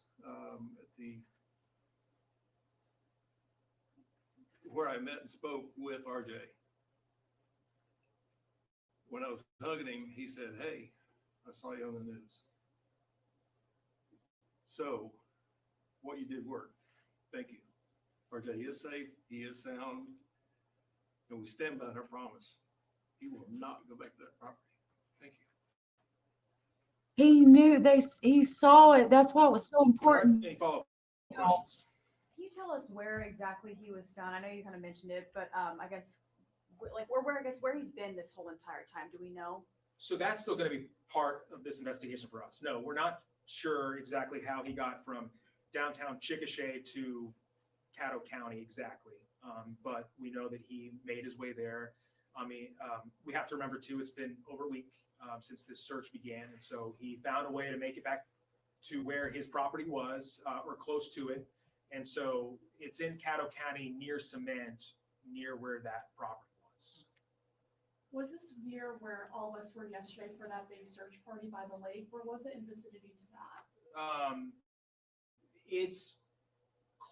where I met and spoke with RJ. When I was hugging him, he said, "Hey, I saw you on the news." So what you did worked. Thank you. RJ is safe, he is sound, and we stand by our promise. he will not go back to that property. Thank you. He knew he saw it. That's why it was so important. Any follow-up questions? Can you tell us where exactly he was found? I know you kind of mentioned it, but I guess where he's been this whole entire time. Do we know? So that's still going to be part of this investigation for us. No, we're not sure exactly how he got from downtown Chickasha to Caddo County exactly. But we know that he made his way there. I mean, we have to remember too, it's been over a week since this search began. And so he found a way to make it back to where his property was or close to it. And so it's in Caddo County near Cement, near where that property was. Was this near where all of us were yesterday for that big search party by the lake, or was it in vicinity to that? It's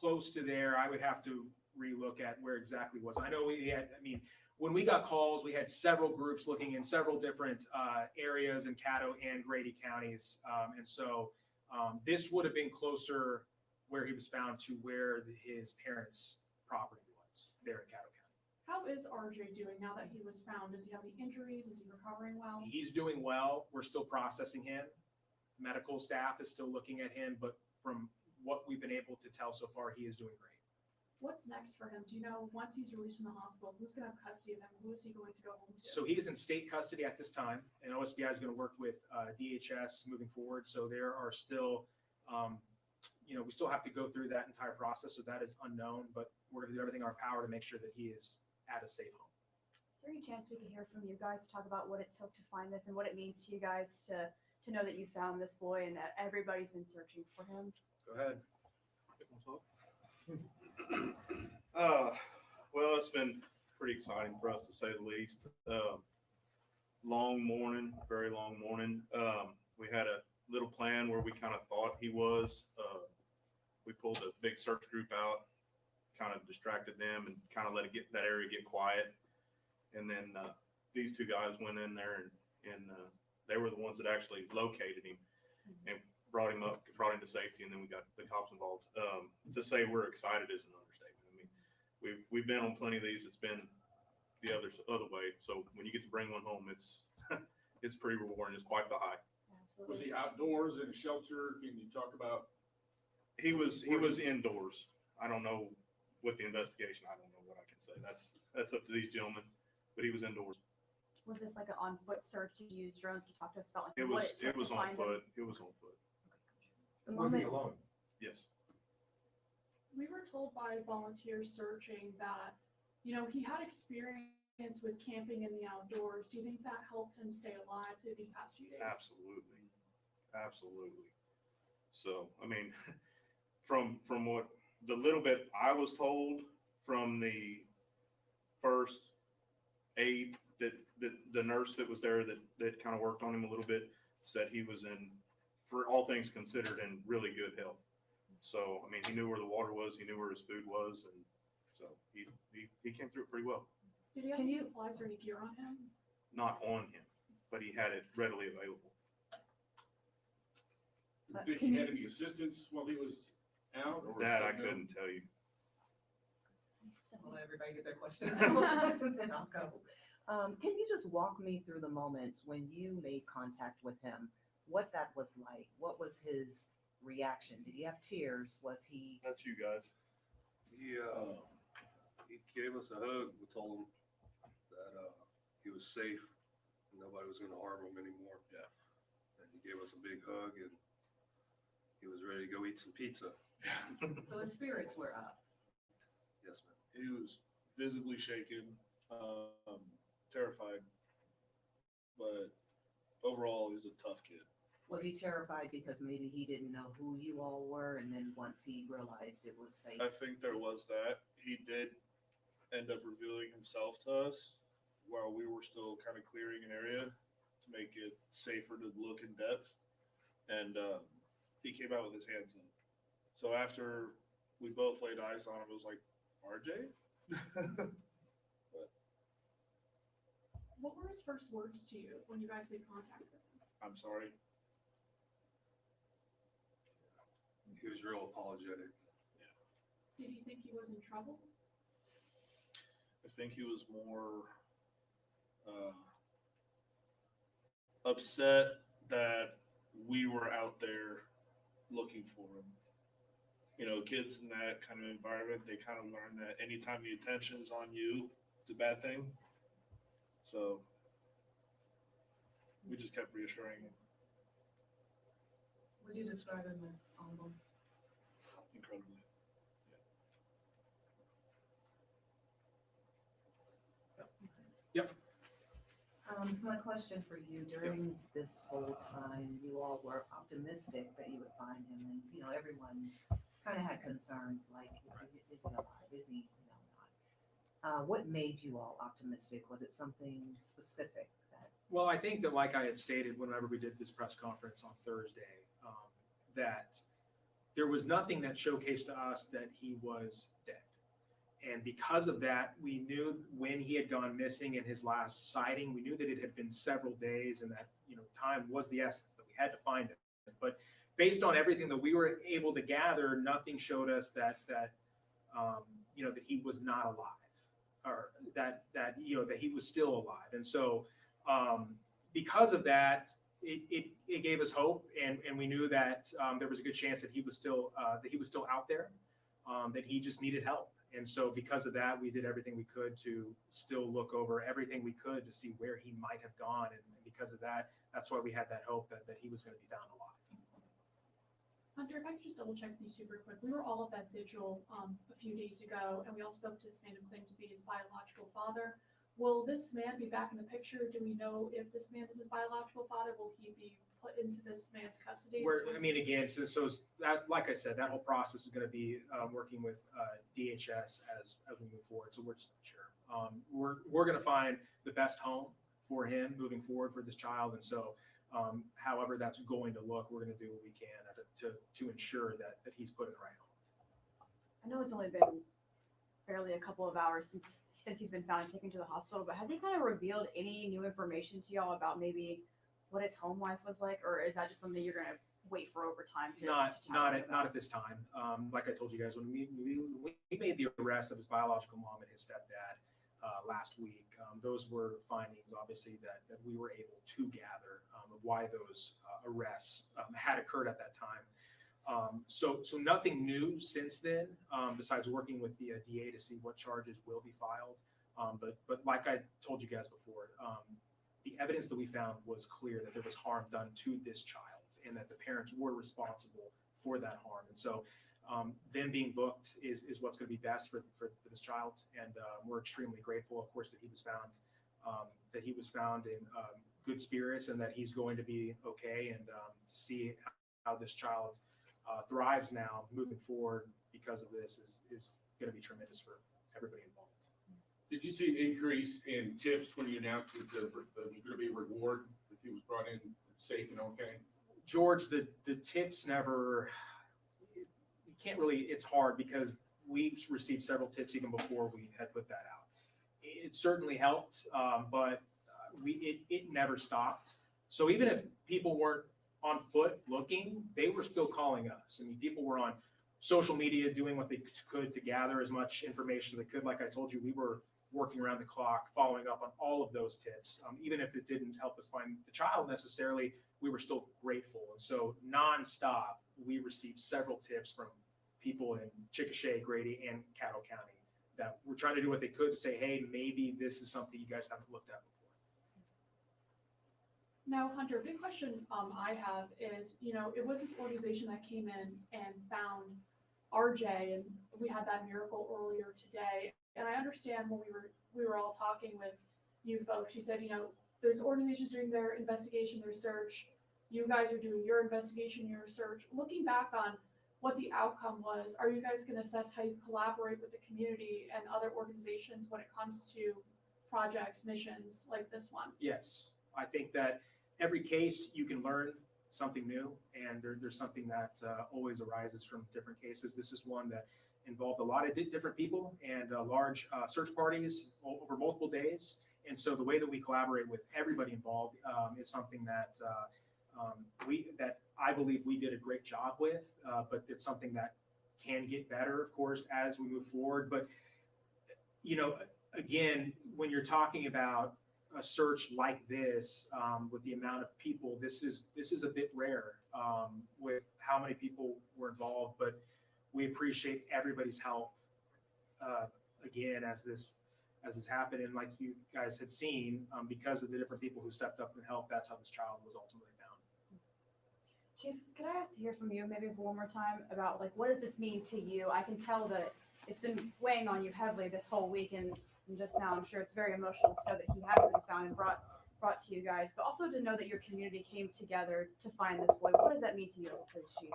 close to there. I would have to relook at where exactly it was. I know when we got calls, we had several groups looking in several different areas in Caddo and Grady counties. And so this would have been closer where he was found to where his parents' property was there in Caddo County. How is RJ doing now that he was found? Does he have any injuries? Is he recovering well? He's doing well. We're still processing him. Medical staff is still looking at him, but from what we've been able to tell so far, he is doing great. What's next for him? Do you know, once he's released from the hospital, who's going to have custody of him? Who is he going to go home to? So he is in state custody at this time, and OSBI is going to work with DHS moving forward. So there are still, we still have to go through that entire process. So that is unknown, but we're going to do everything in our power to make sure that he is at a safe home. Is there any chance we could hear from you guys talk about what it took to find this and what it means to you guys to know that you found this boy and that everybody's been searching for him? Go ahead. Well, it's been pretty exciting for us to say the least. Long morning, very long morning. We had a little plan where we kind of thought he was. We pulled a big search group out, kind of distracted them and kind of let that area get quiet. And then these two guys went in there and they were the ones that actually located him and brought him to safety. And then we got the cops involved. To say we're excited is an understatement. I mean, we've been on plenty of these. It's been the other way. So when you get to bring one home, it's it's pretty rewarding. It's quite the high. Was he outdoors in a shelter? Can you talk about? He was indoors. I don't know with the investigation. I don't know what I can say. That's up to these gentlemen. But he was indoors. Was this like an on foot search? Did you use drones? Can you talk to us about like It what was it took to on find foot. him? It was on foot. The moment, alone? Yes. We were told by volunteers searching that, he had experience with camping in the outdoors. Do you think that helped him stay alive through these past few days? Absolutely. Absolutely. So, I mean, from what the little bit I was told from the first aide that the nurse that was there that kind of worked on him a little bit said he was for all things considered, in really good health. So, I mean, he knew where the water was, he knew where his food was, and so he came through it pretty well. Did he have any supplies or any gear on him? Not on him, but he had it readily available. Do you think he had any assistance while he was out? Or That I couldn't tell you. I'll let everybody get their questions out, and then I'll go. Can you just walk me through the moments when you made contact with him? What that was like? What was his reaction? Did he have tears? Was he? That's you guys. He gave us a hug. We told him that he was safe. Nobody was going to harm him anymore. Yeah. And he gave us a big hug, and he was ready to go eat some pizza. So his spirits were up. Yes, ma'am. He was visibly shaken, terrified, but overall, he was a tough kid. Was he terrified because maybe he didn't know who you all were, and then once he realized it was safe? I think there was that. He did end up revealing himself to us while we were still kind of clearing an area to make it safer to look in depth. And he came out with his hands up. So after we both laid eyes on him, it was like, RJ? But What were his first words to you when you guys made contact with him? I'm sorry. He was real apologetic. Did he think he was in trouble? I think he was more upset that we were out there looking for him. You know, kids in that kind of environment, they kind of learn that anytime the attention's on you, it's a bad thing. So we just kept reassuring him. Would you describe him as humble? Incredibly. Yep. My question for you, during this whole time, you all were optimistic that you would find him, and, you know, everyone kind of had concerns like, is he alive? Is he, not? What made you all optimistic? Was it something specific that? Well, I think that, like I had stated whenever we did this press conference on Thursday, that there was nothing that showcased to us that he was dead. And because of that, we knew when he had gone missing in his last sighting, we knew that it had been several days and that, time was the essence, that we had to find him. But based on everything that we were able to gather, nothing showed us that he was not alive, or that he was still alive. And so because of that, it gave us hope, and we knew that there was a good chance that he was still out there, that he just needed help. And so because of that, we did everything we could to still look over everything we could to see where he might have gone. And because of that, that's why we had that hope that he was going to be found alive. Hunter, if I could just double check with you super quick. We were all at that vigil a few days ago, and we all spoke to this man who claimed to be his biological father. Will this man be back in the picture? Do we know if this man is his biological father? Will he be put into this man's custody? Again, so that, like I said, that whole process is going to be working with DHS as we move forward. So we're just not sure. We're going to find the best home for him moving forward for this child. And so however that's going to look, we're going to do what we can to ensure that he's put in the right home. I know it's only been barely a couple of hours since he's been found and taken to the hospital, but has he kind of revealed any new information to y'all about maybe what his home life was like, or is that just something you're going to wait for over time? Not at this time. Like I told you guys, when we made the arrest of his biological mom and his stepdad last week, those were findings, obviously, that we were able to gather of why those arrests had occurred at that time. So nothing new since then, besides working with the DA to see what charges will be filed. But like I told you guys before, the evidence that we found was clear that there was harm done to this child and that the parents were responsible for that harm. And so them being booked is what's going to be best for this child. And we're extremely grateful, of course, that he was found in good spirits and that he's going to be okay. And to see how this child thrives now moving forward because of this is going to be tremendous for everybody involved. Did you see an increase in tips when you announced that there was going to be a reward if he was brought in safe and okay? George, the tips never, you can't really, it's hard because we received several tips even before we had put that out. It certainly helped, but it never stopped. So even if people weren't on foot looking, they were still calling us. I mean, people were on social media doing what they could to gather as much information as they could. Like I told you, we were working around the clock, following up on all of those tips. Even if it didn't help us find the child necessarily, we were still grateful. And so nonstop, we received several tips from people in Chickasha, Grady, and Caddo County that were trying to do what they could to say, hey, maybe this is something you guys haven't looked at before. Now, Hunter, a big question I have is, it was this organization that came in and found RJ, and we had that miracle earlier today. And I understand when we were all talking with you folks, you said, there's organizations doing their investigation, their search. You guys are doing your investigation, your research. Looking back on what the outcome was, are you guys going to assess how you collaborate with the community and other organizations when it comes to projects, missions like this one? Yes, I think that every case you can learn something new, and there's something that always arises from different cases. This is one that involved a lot of different people and large search parties over multiple days. And so the way that we collaborate with everybody involved is something that I believe we did a great job with, but it's something that can get better, of course, as we move forward. But, again, when you're talking about a search like this, with the amount of people, this is a bit rare, with how many people were involved, but we appreciate everybody's help, again, as this happened. And like you guys had seen, because of the different people who stepped up and helped, that's how this child was ultimately found. Chief, could I ask to hear from you maybe one more time about like what does this mean to you? I can tell that it's been weighing on you heavily this whole week, and just now I'm sure it's very emotional to know that he has been found and brought to you guys, but also to know that your community came together to find this boy. What does that mean to you as a police chief?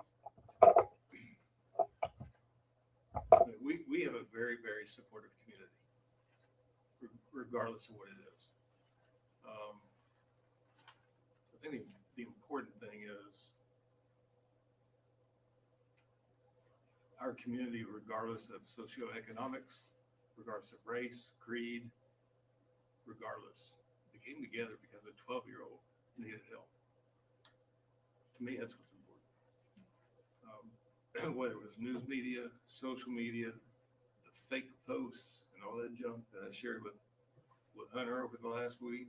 We have a very, very supportive community, regardless of what it is. I think the important thing is our community, regardless of socioeconomics, regardless of race, creed, regardless, they came together because a 12-year-old needed help. To me, that's what's important. Whether it was news media, social media, the fake posts, and all that junk that I shared with Hunter over the last week,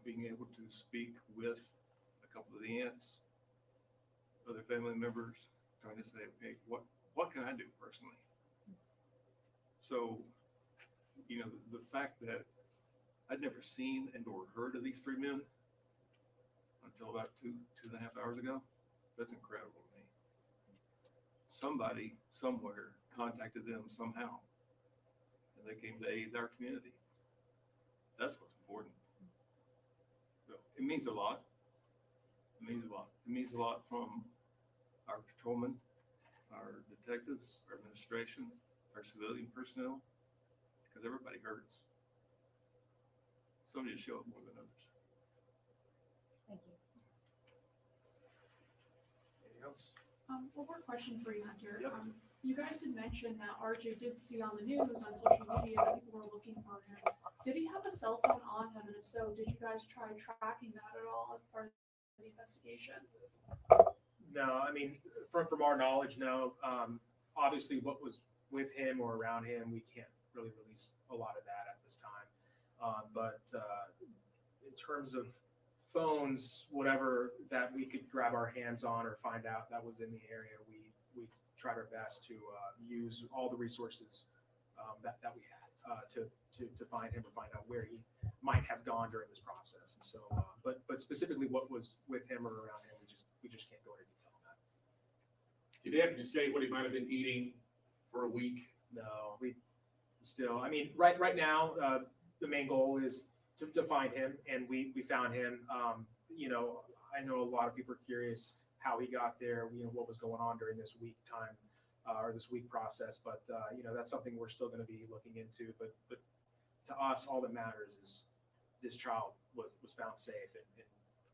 being able to speak with a couple of the aunts, other family members, trying to say, okay, what can I do personally? So, the fact that I'd never seen and or heard of these three men until about two and a half hours ago, that's incredible to me. Somebody somewhere contacted them somehow, and they came to aid our community. That's what's important. So it means a lot. It means a lot. It means a lot from our patrolmen, our detectives, our administration, our civilian personnel, because everybody hurts. Some just show up more than others. Thank you. Anything else? One more question for you, Hunter. Yep. You guys had mentioned that RJ did see on the news, on social media, that people were looking for him. Did he have a cell phone on him? And if so, did you guys try tracking that at all as part of the investigation? No, I mean, from our knowledge, no. Obviously, what was with him or around him, we can't really release a lot of that at this time. But in terms of phones, whatever that we could grab our hands on or find out that was in the area, we tried our best to use all the resources that we had to find him or find out where he might have gone during this process. And so, but specifically what was with him or around him, we just can't go into detail on that. Did they have to say what he might have been eating for a week? No, we still, I mean, right now, the main goal is to find him, and we found him. I know a lot of people are curious how he got there, what was going on during this week time or this week process, but that's something we're still going to be looking into. But to us, all that matters is this child was found safe,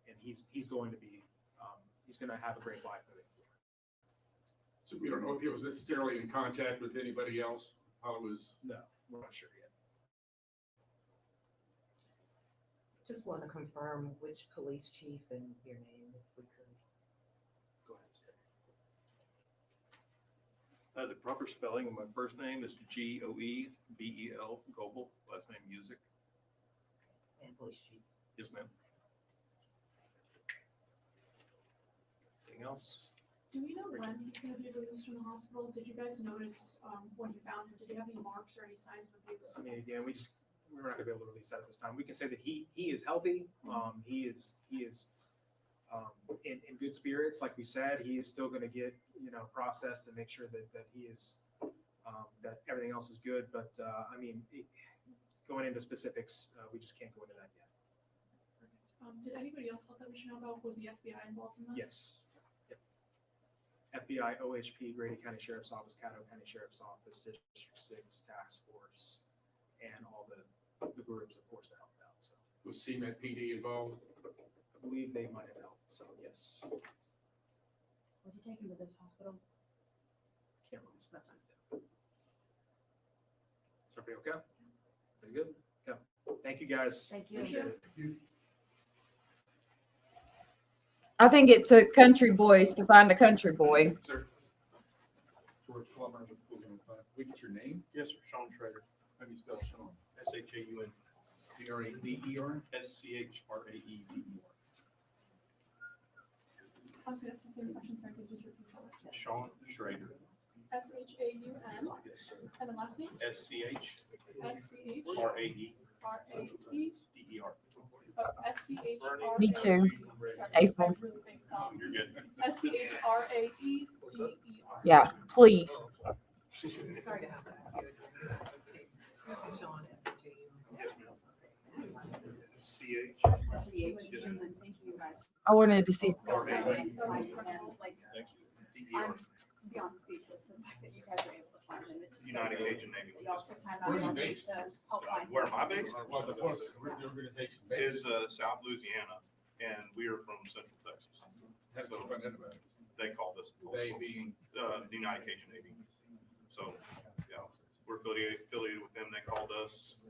and he's going to be he's going to have a great life moving forward. So we don't know if he was necessarily in contact with anybody else. How it was? No, we're not sure yet. Just want to confirm which police chief and your name, if we could. Go ahead. The proper spelling of my first name is Goebel, Goebel, last name Music. And police chief. Yes, ma'am. Anything else? Do we know when he's going to be released from the hospital? Did you guys notice when you found him? Did he have any marks or any signs of abuse? I mean, again, we're not gonna be able to release that at this time. We can say that he is healthy. He is in good spirits. Like we said, he is still going to get processed and make sure that he is that everything else is good. But I mean, going into specifics, we just can't go into that yet. Did anybody else that we should know about? Was the FBI involved in this? Yes. Yep. FBI, OHP, Grady County Sheriff's Office, Caddo County Sheriff's Office, District 6 Task Force, and all the groups, of course, that helped out. So Was CMET PD involved? I believe they might have helped. So yes. Was he taken to this hospital? Can't release that. Is everybody okay? Pretty good? Okay. Thank you, guys. Thank you. Appreciate it. I think it took country boys to find a country boy. Sir. George Plummer with Coogan & Fun. We get your name? Yes, sir. Sean Schrader. How do you spell Sean? SHAUN. Trader. SCHRAEDER. I was gonna ask the same question, so I could just repeat it. Sean Schrader. SHAUN, Yes, sir. and the last name? SCHRAEDER. SCHRAE. Me too. April. You're good. SCHRAEDER. Yeah, please. Sorry to have to ask you again. This is Sean, CH. Thank you guys. I wanted to see. Like, Thank you. I'm beyond speechless, the fact that you guys are able to find them. It's just so United great Cajun Navy. that y'all took time Where are out you of your based? to help find. Where am I based? Well, the organization. Is South Louisiana, and we are from Central Texas. How did you find out about it? They called us. They being. The United Cajun Navy. So, yeah, we're affiliated with them. They called us.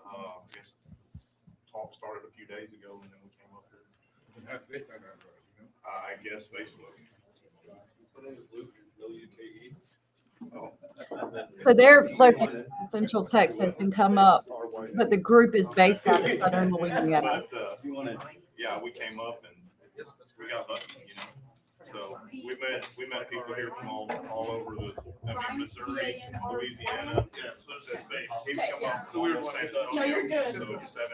I guess talk started a few days ago, and then we came up here. How did they find out about it, you know? I guess Facebook. My name is Luke, L-U-K-E. Oh. So they're located in Central Texas and come up, but the group is based out of Southern Louisiana. But, yeah, we came up and we got lucky, you know. So we met people here from all over Missouri, Louisiana. Yes, what's that space? He would come up. So we were San going Antonio, No, you're good. so 7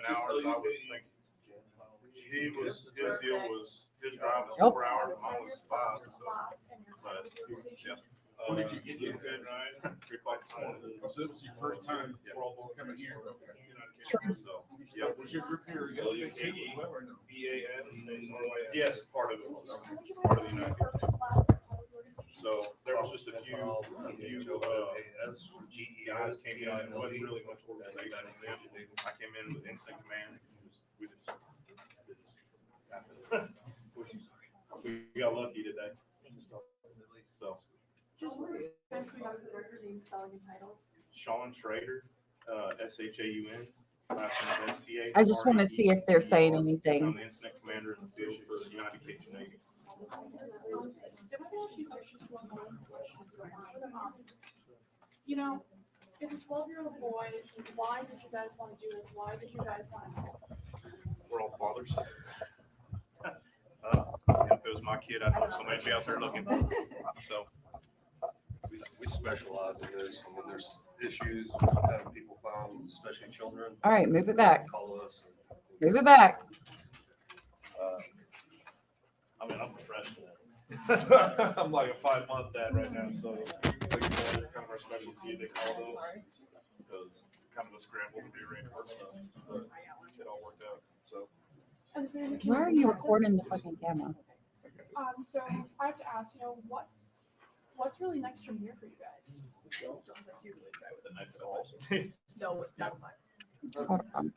hours, I would think. His deal was, his drive was Nope. 4 hours, mine was 5. So, but, yeah. When did you get here? Good, right? 3 o'clock this morning. Oh, so this was your first time for all coming here? So, yeah. Was your group here? L-U-K-E. Or no? B-A-N. Yes, part of it was, part of the United States. So there was just a few guys came in, and it wasn't really much organization. I came in with instant command. We got lucky today. So Just first we got the record name, spelling, and title. Sean Schrader, SHAUN. last name is SCH. I just want to see if they're saying I'm anything. the incident commander in the field for the United Cajun Navy. You know, it's a 12-year-old boy. Why did you guys want to do this? Why did you guys want to help? We're all fathers. If it was my kid, I'd hope somebody'd be out there looking. So. We specialize in this. I mean, there's issues having people found, especially children. All right, move it back. Call us. Move it back. I mean, I'm a freshman. I'm like a 5-month dad right now, so like you said, it's kind of our specialty. They call us because kind of a scramble to rearrange work stuff, but it all worked out. So. Why are you recording the fucking camera? So I have to ask, you know, what's really next from here for you guys? No, that's fine. Hold on.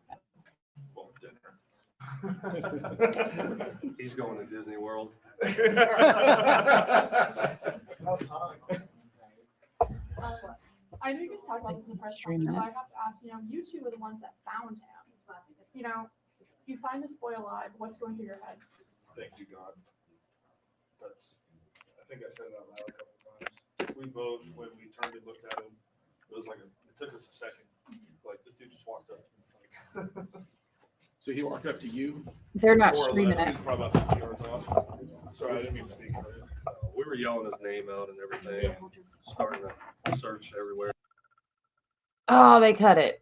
Well, dinner. He's going to Disney World. I know you guys talked about this in the press Stream conference, but that. I have to ask, you know, you two were the ones that found him. You know, you find this boy alive, what's going through your head? Thank you, God. I think I said that loud a couple times. We both, when we turned and looked at him, it took us a second. Like, this dude just walked up. So he walked up to you? They're not More or streaming less, it. he was probably about 50 yards off. Sorry, I didn't mean to speak. We were yelling his name out and everything, starting to search everywhere. Oh, they cut it.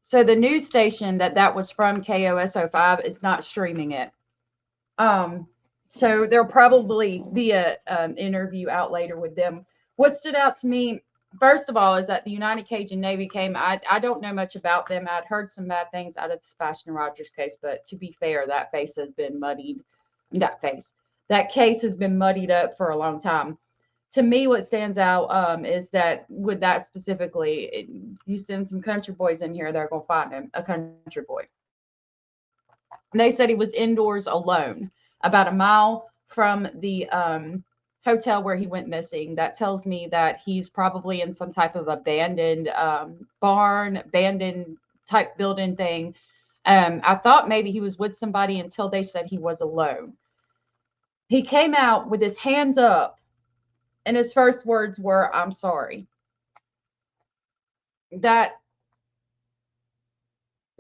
So the news station that was from KOSO5 is not streaming it. So there'll probably be a interview out later with them. What stood out to me, first of all, is that the United Cajun Navy came. I don't know much about them. I'd heard some bad things out of the Sebastian Rogers case, but to be fair, that case has been muddied up for a long time. To me, what stands out is that with that specifically, you send some country boys in here, they're going to find him, a country boy. They said he was indoors alone, about a mile from the hotel where he went missing. That tells me that he's probably in some type of abandoned barn, abandoned type building thing. I thought maybe he was with somebody until they said he was alone. He came out with his hands up, and his first words were, "I'm sorry." That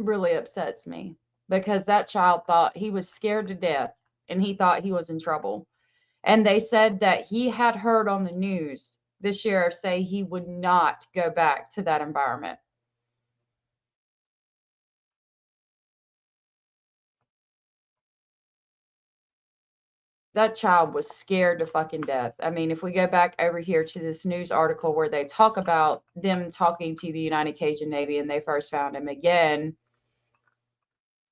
really upsets me because that child thought he was scared to death and he thought he was in trouble. And they said that he had heard on the news the sheriff say he would not go back to that environment. That child was scared to fucking death. I mean, if we go back over here to this news article where they talk about them talking to the United Cajun Navy and they first found him again,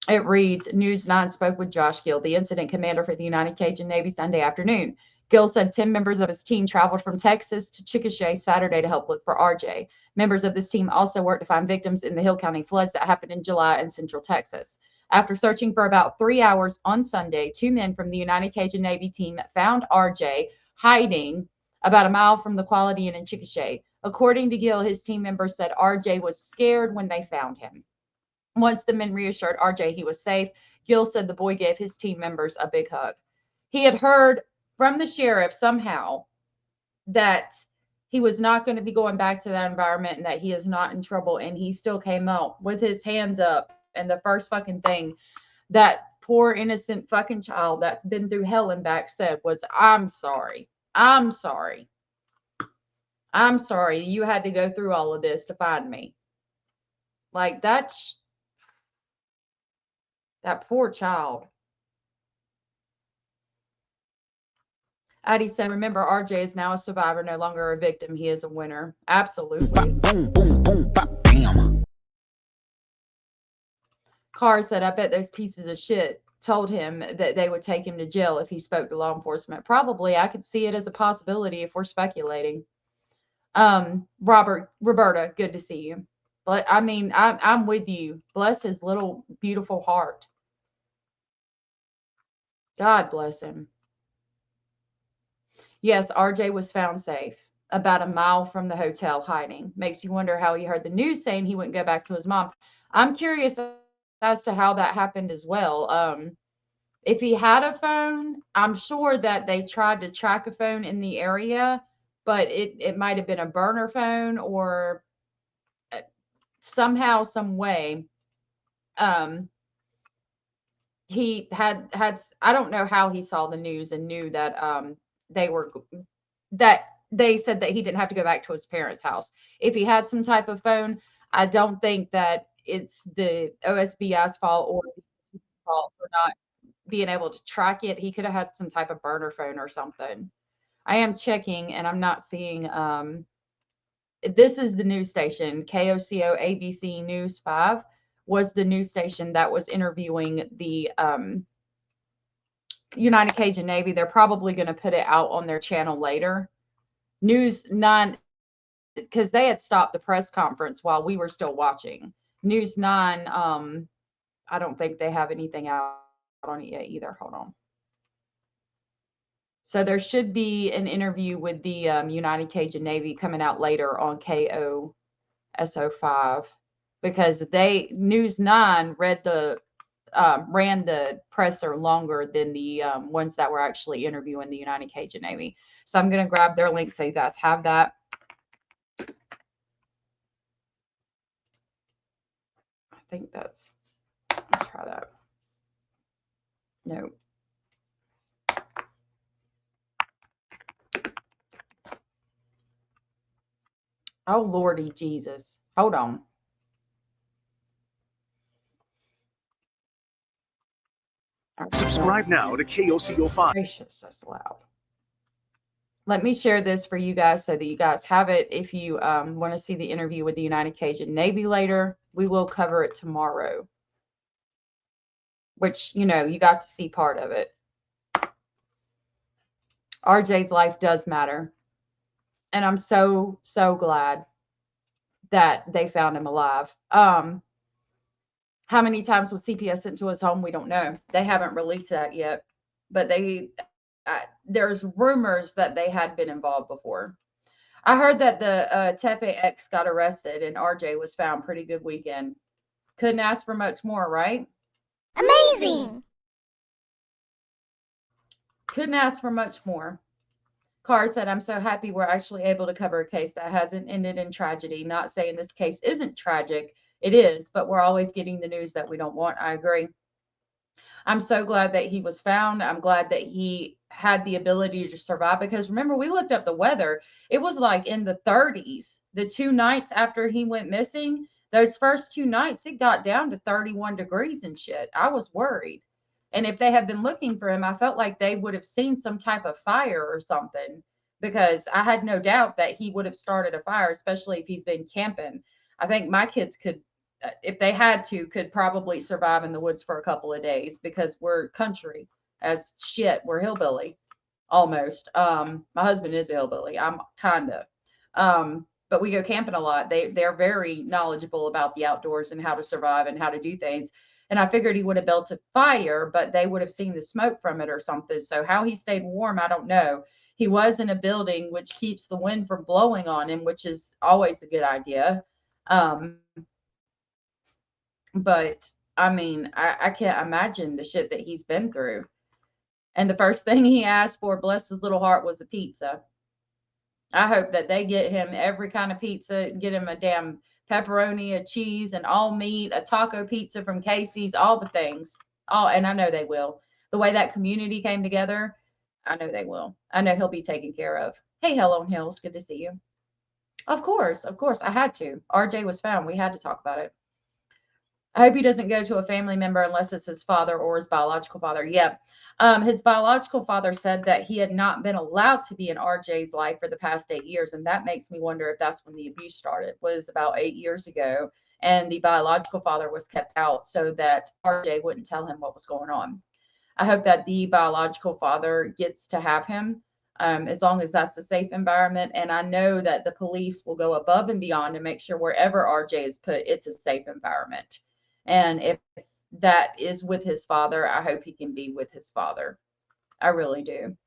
it reads, News 9 spoke with Josh Gill, the incident commander for the United Cajun Navy, Sunday afternoon. Gill said 10 members of his team traveled from Texas to Chickasha Saturday to help look for RJ. Members of this team also worked to find victims in the Hill County floods that happened in July in central Texas. After searching for about 3 hours on Sunday, 2 men from the United Cajun Navy team found RJ hiding about a mile from the Quality Inn in Chickasha. According to Gill, his team members said RJ was scared when they found him. Once the men reassured RJ he was safe, Gill said the boy gave his team members a big hug. He had heard from the sheriff somehow that he was not going to be going back to that environment and that he is not in trouble. And he still came out with his hands up. And the first fucking thing that poor innocent fucking child that's been through hell and back said was, I'm sorry. I'm sorry. I'm sorry you had to go through all of this to find me. Like that poor child. Addie said, remember, RJ is now a survivor, no longer a victim. He is a winner. Absolutely. Boom, boom, boom, bam. Carr said, I bet those pieces of shit told him that they would take him to jail if he spoke to law enforcement. Probably. I could see it as a possibility if we're speculating. Roberta, good to see you. But I mean, I'm with you. Bless his little beautiful heart. God bless him. Yes, RJ was found safe about a mile from the hotel hiding. Makes you wonder how he heard the news saying he wouldn't go back to his mom. I'm curious as to how that happened as well. If he had a phone, I'm sure that they tried to track a phone in the area, but it might have been a burner phone or somehow, some way. He had I don't know how he saw the news and knew that they said that he didn't have to go back to his parents' house. If he had some type of phone, I don't think that it's the OSBI's fault or the fault for not being able to track it. He could have had some type of burner phone or something. I am checking and I'm not seeing this is the news station, KOCO ABC News 5 was the news station that was interviewing the United Cajun Navy. They're probably going to put it out on their channel later. News 9, because they had stopped the press conference while we were still watching. News 9, I don't think they have anything out on it yet either. Hold on. So there should be an interview with the United Cajun Navy coming out later on KOSO5 because News 9 ran the presser longer than the ones that were actually interviewing the United Cajun Navy. So I'm going to grab their link so you guys have that. I think that's, let's try that. No. Oh, Lordy Jesus. Hold on. Subscribe now to KOCO5. Gracious, that's loud. Let me share this for you guys so that you guys have it. If you want to see the interview with the United Cajun Navy later, we will cover it tomorrow. Which, you know, you got to see part of it. RJ's life does matter. And I'm so, so glad that they found him alive. How many times was CPS sent to his home? We don't know. They haven't released that yet. But there's rumors that they had been involved before. I heard that the Tepe ex got arrested and RJ was found. Pretty good weekend. Couldn't ask for much more, right? Amazing. Couldn't ask for much more. Carr said, I'm so happy we're actually able to cover a case that hasn't ended in tragedy. Not saying this case isn't tragic. It is, but we're always getting the news that we don't want. I agree. I'm so glad that he was found. I'm glad that he had the ability to survive, because remember, we looked up the weather. It was like in the 30s. The 2 nights after he went missing, those first 2 nights, it got down to 31 degrees and shit. I was worried. And if they had been looking for him, I felt like they would have seen some type of fire or something, because I had no doubt that he would have started a fire, especially if he's been camping. I think my kids could, if they had to, could probably survive in the woods for a couple of days, because we're country as shit. We're hillbilly almost. My husband is a hillbilly. I'm kind of. But we go camping a lot. They're very knowledgeable about the outdoors and how to survive and how to do things. And I figured he would have built a fire, but they would have seen the smoke from it or something. So how he stayed warm, I don't know. He was in a building which keeps the wind from blowing on him, which is always a good idea. But I mean, I can't imagine the shit that he's been through. And the first thing he asked for, bless his little heart, was a pizza. I hope that they get him every kind of pizza, get him a damn pepperoni, a cheese, and all meat, a taco pizza from Casey's, all the things. And I know they will. The way that community came together, I know they will. I know he'll be taken care of. Hey, Hell on Hills, good to see you. Of course, I had to. RJ was found. We had to talk about it. I hope he doesn't go to a family member unless it's his father or his biological father. Yeah. His biological father said that he had not been allowed to be in RJ's life for the past 8 years. And that makes me wonder if that's when the abuse started. It was about 8 years ago. And the biological father was kept out so that RJ wouldn't tell him what was going on. I hope that the biological father gets to have him, as long as that's a safe environment. And I know that the police will go above and beyond to make sure wherever RJ is put, it's a safe environment. And if that is with his father, I hope he can be with his father. I really do.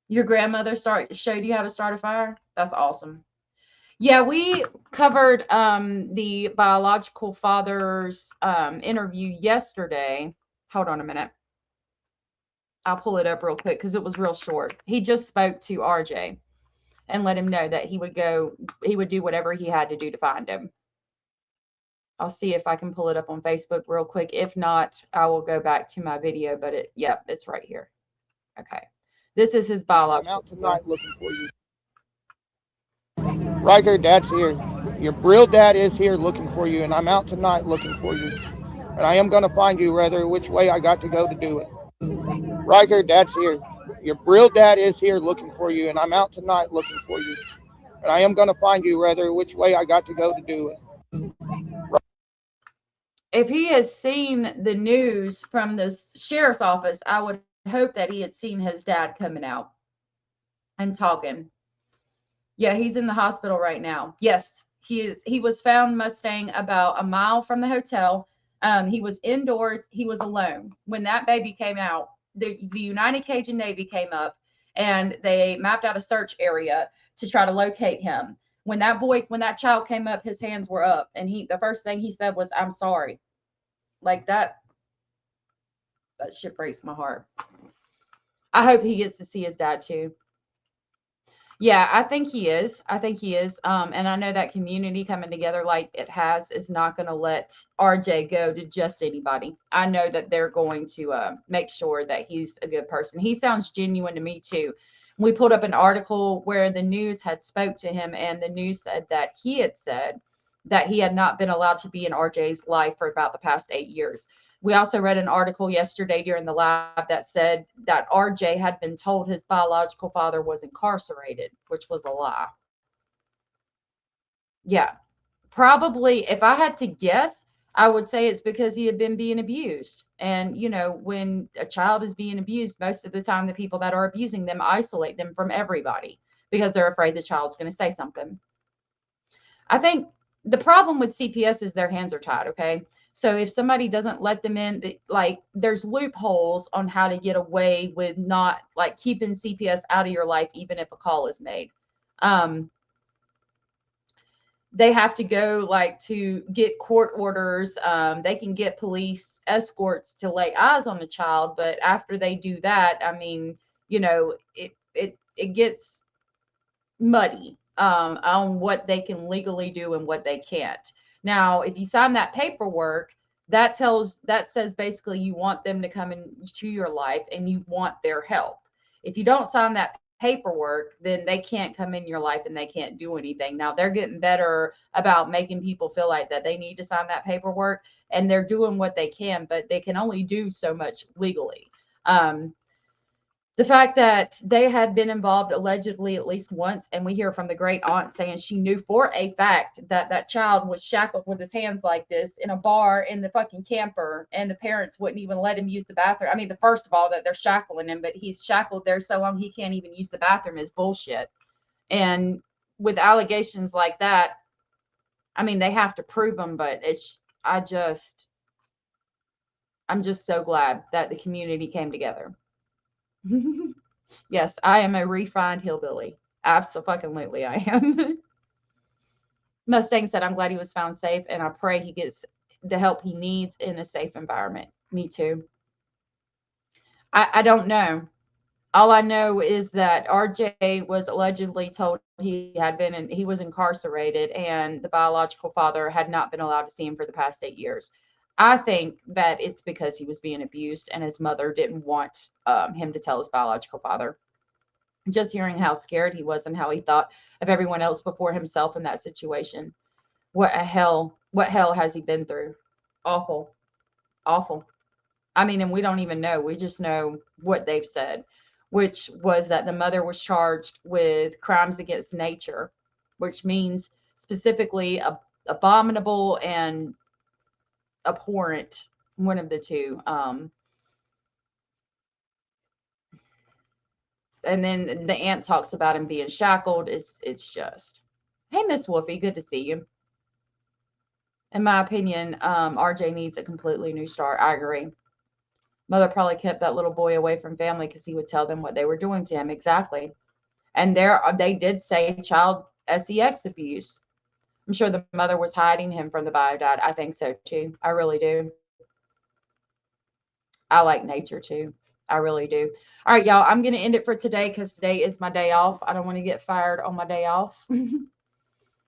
Your grandmother showed you how to start a fire? That's awesome. Yeah, we covered the biological father's interview yesterday. Hold on a minute. I'll pull it up real quick because it was real short. He just spoke to RJ and let him know that he would do whatever he had to do to find him. I'll see if I can pull it up on Facebook real quick. If not, I will go back to my video, but it's right here. Okay. This is his biological. I'm out tonight looking for you. Riker, Dad's here. Your real dad is here looking for you, and I'm out tonight looking for you. And I am going to find you, whether which way I got to go to do it. Riker, Dad's here. Your real dad is here looking for you, and I'm out tonight looking for you. And I am going to find you, whether which way I got to go to do it. If he has seen the news from the sheriff's office, I would hope that he had seen his dad coming out and talking. Yeah, he's in the hospital right now. Yes, he is. He was found Mustang about a mile from the hotel. He was indoors. He was alone. When that baby came out, the United Cajun Navy came up and they mapped out a search area to try to locate him. When that child came up, his hands were up, and the first thing he said was, "I'm sorry." Like that shit breaks my heart. I hope he gets to see his dad too. Yeah, I think he is. And I know that community coming together like it has is not going to let RJ go to just anybody. I know that they're going to make sure that he's a good person. He sounds genuine to me too. We pulled up an article where the news had spoke to him, and the news said that he had said that he had not been allowed to be in RJ's life for about the past 8 years. We also read an article yesterday during the lab that said that RJ had been told his biological father was incarcerated, which was a lie. Yeah, probably if I had to guess, I would say it's because he had been being abused. And, when a child is being abused, most of the time the people that are abusing them isolate them from everybody because they're afraid the child's going to say something. I think the problem with CPS is their hands are tied, okay? So if somebody doesn't let them in, there's loopholes on how to get away with not keeping CPS out of your life, even if a call is made. They have to go to get court orders. They can get police escorts to lay eyes on the child. But after they do that, I mean, it gets muddy on what they can legally do and what they can't. Now, if you sign that paperwork, that says basically you want them to come into your life and you want their help. If you don't sign that paperwork, then they can't come in your life and they can't do anything. Now they're getting better about making people feel like that they need to sign that paperwork, and they're doing what they can, but they can only do so much legally. The fact that they had been involved allegedly at least once, and we hear from the great aunt saying she knew for a fact that that child was shackled with his hands like this in a bar in the fucking camper, and the parents wouldn't even let him use the bathroom. I mean, the first of all, that they're shackling him, but he's shackled there so long he can't even use the bathroom is bullshit. And with allegations like that, I mean, they have to prove them, but I'm just so glad that the community came together. Yes, I am a refined hillbilly. Absolutely, I am. Mustang said, I'm glad he was found safe, and I pray he gets the help he needs in a safe environment. Me too. I don't know. All I know is that RJ was allegedly told he was incarcerated, and the biological father had not been allowed to see him for the past 8 years. I think that it's because he was being abused and his mother didn't want him to tell his biological father. Just hearing how scared he was and how he thought of everyone else before himself in that situation. What hell has he been through? Awful. Awful. I mean, and we don't even know. We just know what they've said, which was that the mother was charged with crimes against nature, which means specifically abominable and abhorrent, one of the two. And then the aunt talks about him being shackled. It's just, hey, Miss Wolfie, good to see you. In my opinion, RJ needs a completely new start. I agree. Mother probably kept that little boy away from family because he would tell them what they were doing to him. Exactly. And they did say child sex abuse. I'm sure the mother was hiding him from the bio dad. I think so too. I really do. I like nature too. I really do. All right, y'all. I'm going to end it for today because today is my day off. I don't want to get fired on my day off.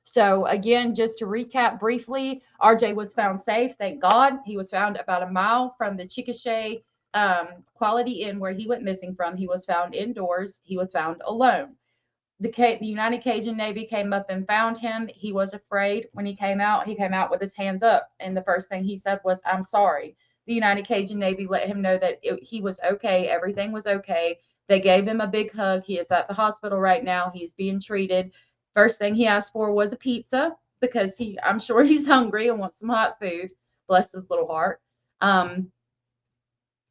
So again, just to recap briefly, RJ was found safe. Thank God. He was found about a mile from the Chickasha Quality Inn where he went missing from. He was found indoors. He was found alone. The United Cajun Navy came up and found him. He was afraid when he came out with his hands up. And the first thing he said was, I'm sorry. The United Cajun Navy let him know that he was okay. Everything was okay. They gave him a big hug. He is at the hospital right now. He's being treated. First thing he asked for was a pizza because I'm sure he's hungry and wants some hot food. Bless his little heart.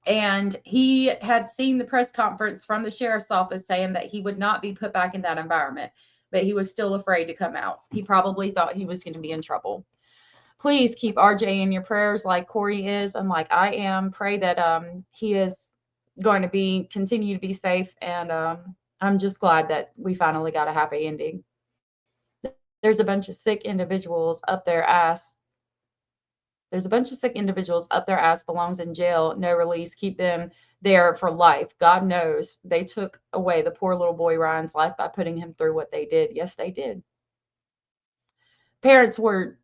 And he had seen the press conference from the sheriff's office saying that he would not be put back in that environment, but he was still afraid to come out. He probably thought he was going to be in trouble. Please keep RJ in your prayers like Corey is and like I am. Pray that he is going to continue to be safe. And I'm just glad that we finally got a happy ending. There's a bunch of sick individuals up their ass. There's a bunch of sick individuals up their ass belongs in jail, no release, keep them there for life. God knows they took away the poor little boy Ryan's life by putting him through what they did. Yes, they did. Parents were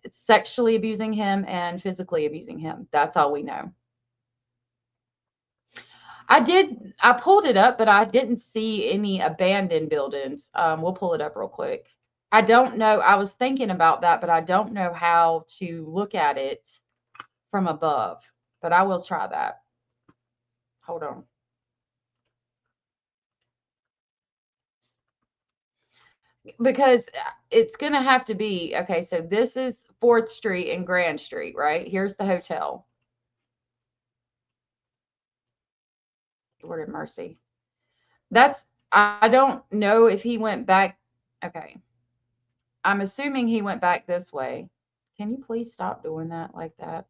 sexually abusing him and physically abusing him. That's all we know. I pulled it up, but I didn't see any abandoned buildings. We'll pull it up real quick. I don't know. I was thinking about that, but I don't know how to look at it from above, but I will try that. Hold on. Because it's going to have to be, okay, so this is 4th Street and Grand Street, right? Here's the hotel. Lord have mercy. I don't know if he went back. Okay. I'm assuming he went back this way. Can you please stop doing that like that?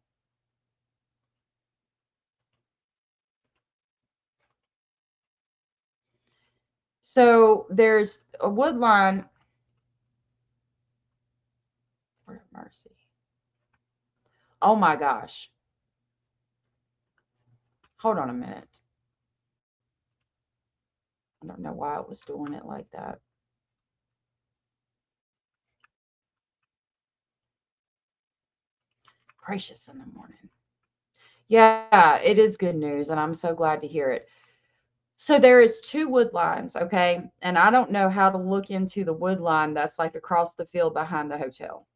So there's a wood line. Lord have mercy. Oh my gosh. Hold on a minute. I don't know why it was doing it like that. gracious in the morning. Yeah, it is good news, and I'm so glad to hear it. So there is 2 wood lines, okay? And I don't know how to look into the wood line that's like across the field behind the hotel.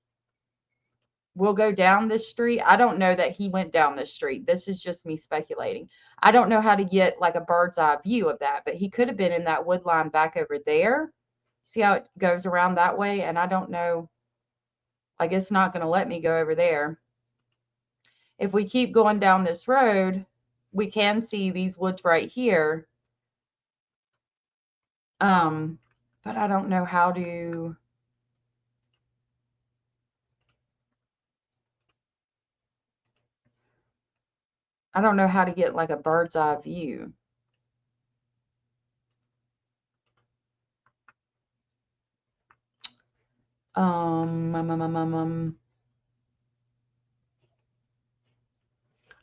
We'll go down this street. I don't know that he went down this street. This is just me speculating. I don't know how to get like a bird's eye view of that, but he could have been in that wood line back over there. See how it goes around that way? And I don't know. Like, it's not going to let me go over there. If we keep going down this road, we can see these woods right here. But I don't know how to. I don't know how to get like a bird's eye view. I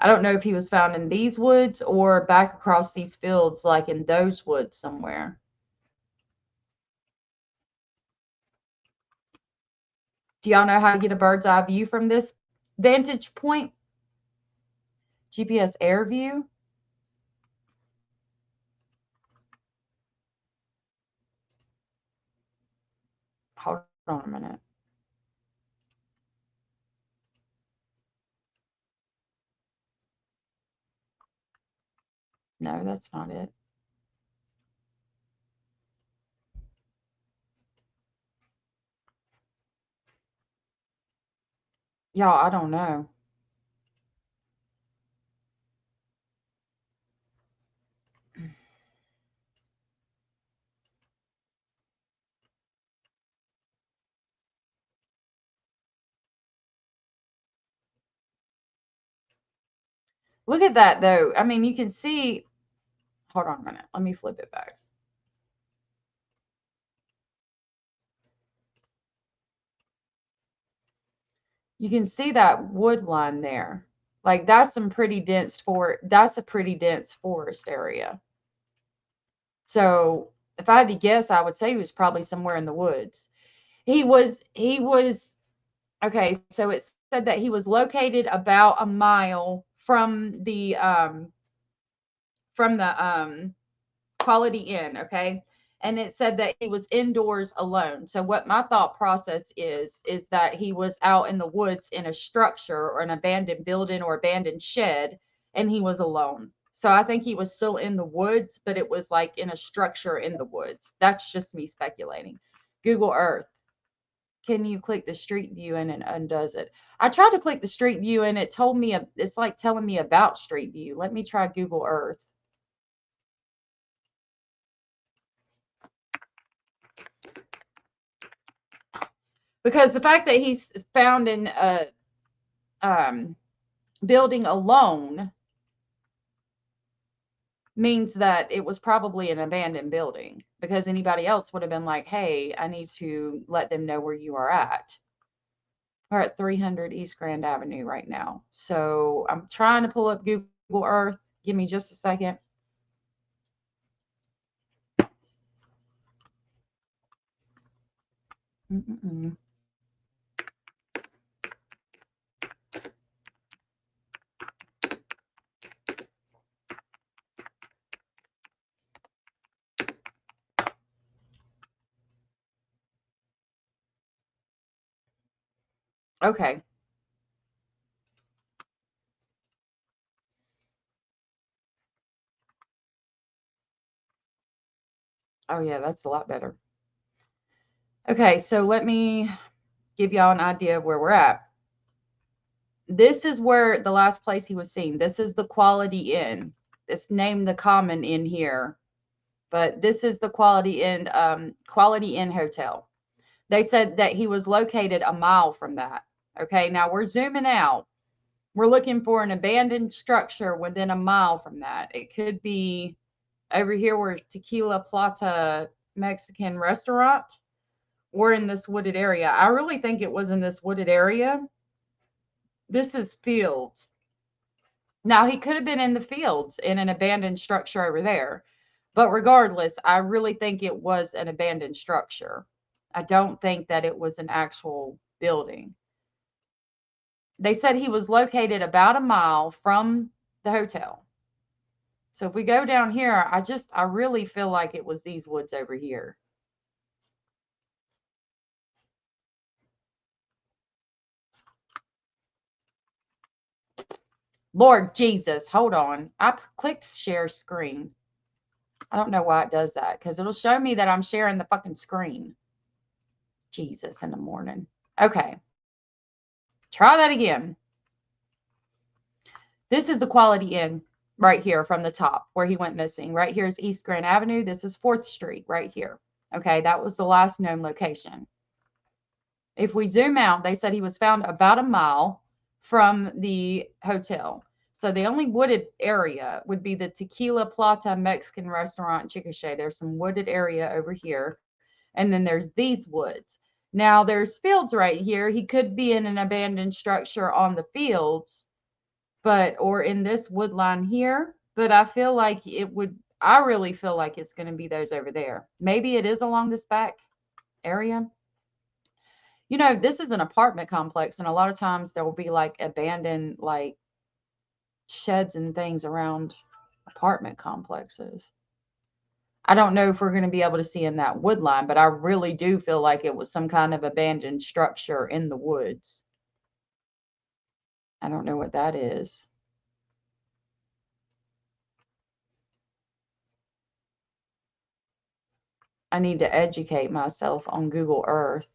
don't know if he was found in these woods or back across these fields, like in those woods somewhere. Do y'all know how to get a bird's eye view from this vantage point? GPS air view? Hold on a minute. No, that's not it. Y'all, I don't know. Look at that, though. I mean, you can see. Hold on a minute. Let me flip it back. You can see that wood line there. Like, that's some pretty dense that's a pretty dense forest area. So if I had to guess, I would say he was probably somewhere in the woods. He was, okay, so it said that he was located about a mile from the Quality Inn, okay? And it said that he was indoors alone. So what my thought process is that he was out in the woods in a structure or an abandoned building or abandoned shed, and he was alone. So I think he was still in the woods, but it was like in a structure in the woods. That's just me speculating. Google Earth. Can you click the street view and it undoes it? I tried to click the street view and it told me, it's like telling me about street view. Let me try Google Earth. Because the fact that he's found in a building alone means that it was probably an abandoned building, because anybody else would have been like, hey, I need to let them know where you are at. We're at 300 East Grand Avenue right now. So I'm trying to pull up Google Earth. Give me just a second. Okay. Oh, yeah, that's a lot better. Okay, so let me give y'all an idea of where we're at. This is where the last place he was seen. This is the Quality Inn. It's named the Common Inn here, but this is the Quality Inn Hotel. They said that he was located a mile from that. Okay, now we're zooming out. We're looking for an abandoned structure within a mile from that. It could be over here where Tequila Plata Mexican restaurant, or in this wooded area. I really think it was in this wooded area. This is fields. Now, he could have been in the fields in an abandoned structure over there. But regardless, I really think it was an abandoned structure. I don't think that it was an actual building. They said he was located about a mile from the hotel. So if we go down here, I really feel like it was these woods over here. Lord Jesus, hold on. I clicked share screen. I don't know why it does that, because it'll show me that I'm sharing the fucking screen. Jesus in the morning. Okay. Try that again. This is the Quality Inn right here from the top where he went missing. Right here is East Grand Avenue. This is 4th Street right here. Okay, that was the last known location. If we zoom out, they said he was found about a mile from the hotel. So the only wooded area would be the Tequila Plata Mexican restaurant in Chickasha. There's some wooded area over here. And then there's these woods. Now there's fields right here. He could be in an abandoned structure on the fields, or in this wood line here. But I feel like I really feel like it's going to be those over there. Maybe it is along this back area. You know, this is an apartment complex, and a lot of times there will be like abandoned like sheds and things around apartment complexes. I don't know if we're going to be able to see in that wood line, but I really do feel like it was some kind of abandoned structure in the woods. I don't know what that is. I need to educate myself on Google Earth.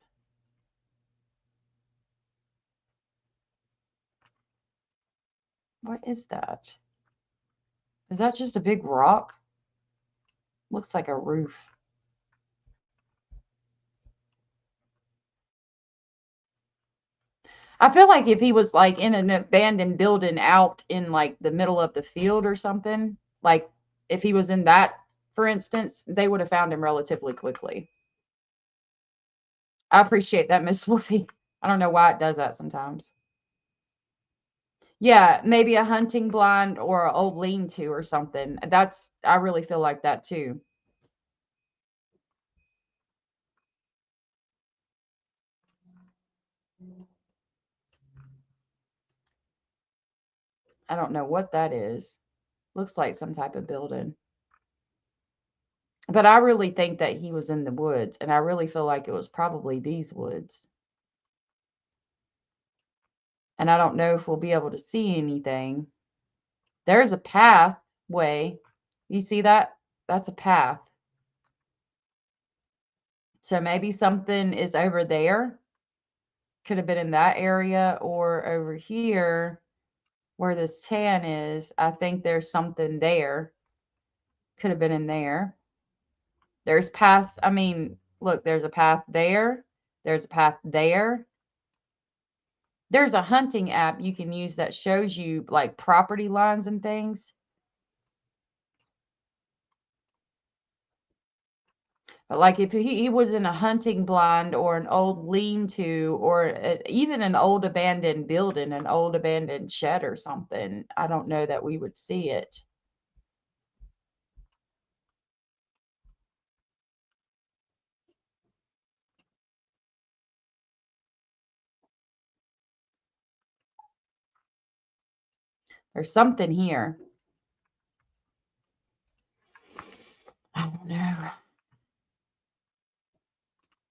What is that? Is that just a big rock? Looks like a roof. I feel like if he was like in an abandoned building out in like the middle of the field or something, like if he was in that, for instance, they would have found him relatively quickly. I appreciate that, Miss Wolfie. I don't know why it does that sometimes. Yeah, maybe a hunting blind or an old lean-to or something. I really feel like that too. I don't know what that is. Looks like some type of building. But I really think that he was in the woods, and I really feel like it was probably these woods. And I don't know if we'll be able to see anything. There's a pathway. You see that? That's a path. So maybe something is over there. Could have been in that area or over here where this tan is. I think there's something there. Could have been in there. There's paths. I mean, look, there's a path there. There's a path there. There's a hunting app you can use that shows you like property lines and things. But like if he was in a hunting blind or an old lean-to or even an old abandoned building, an old abandoned shed or something, I don't know that we would see it. There's something here. I don't know.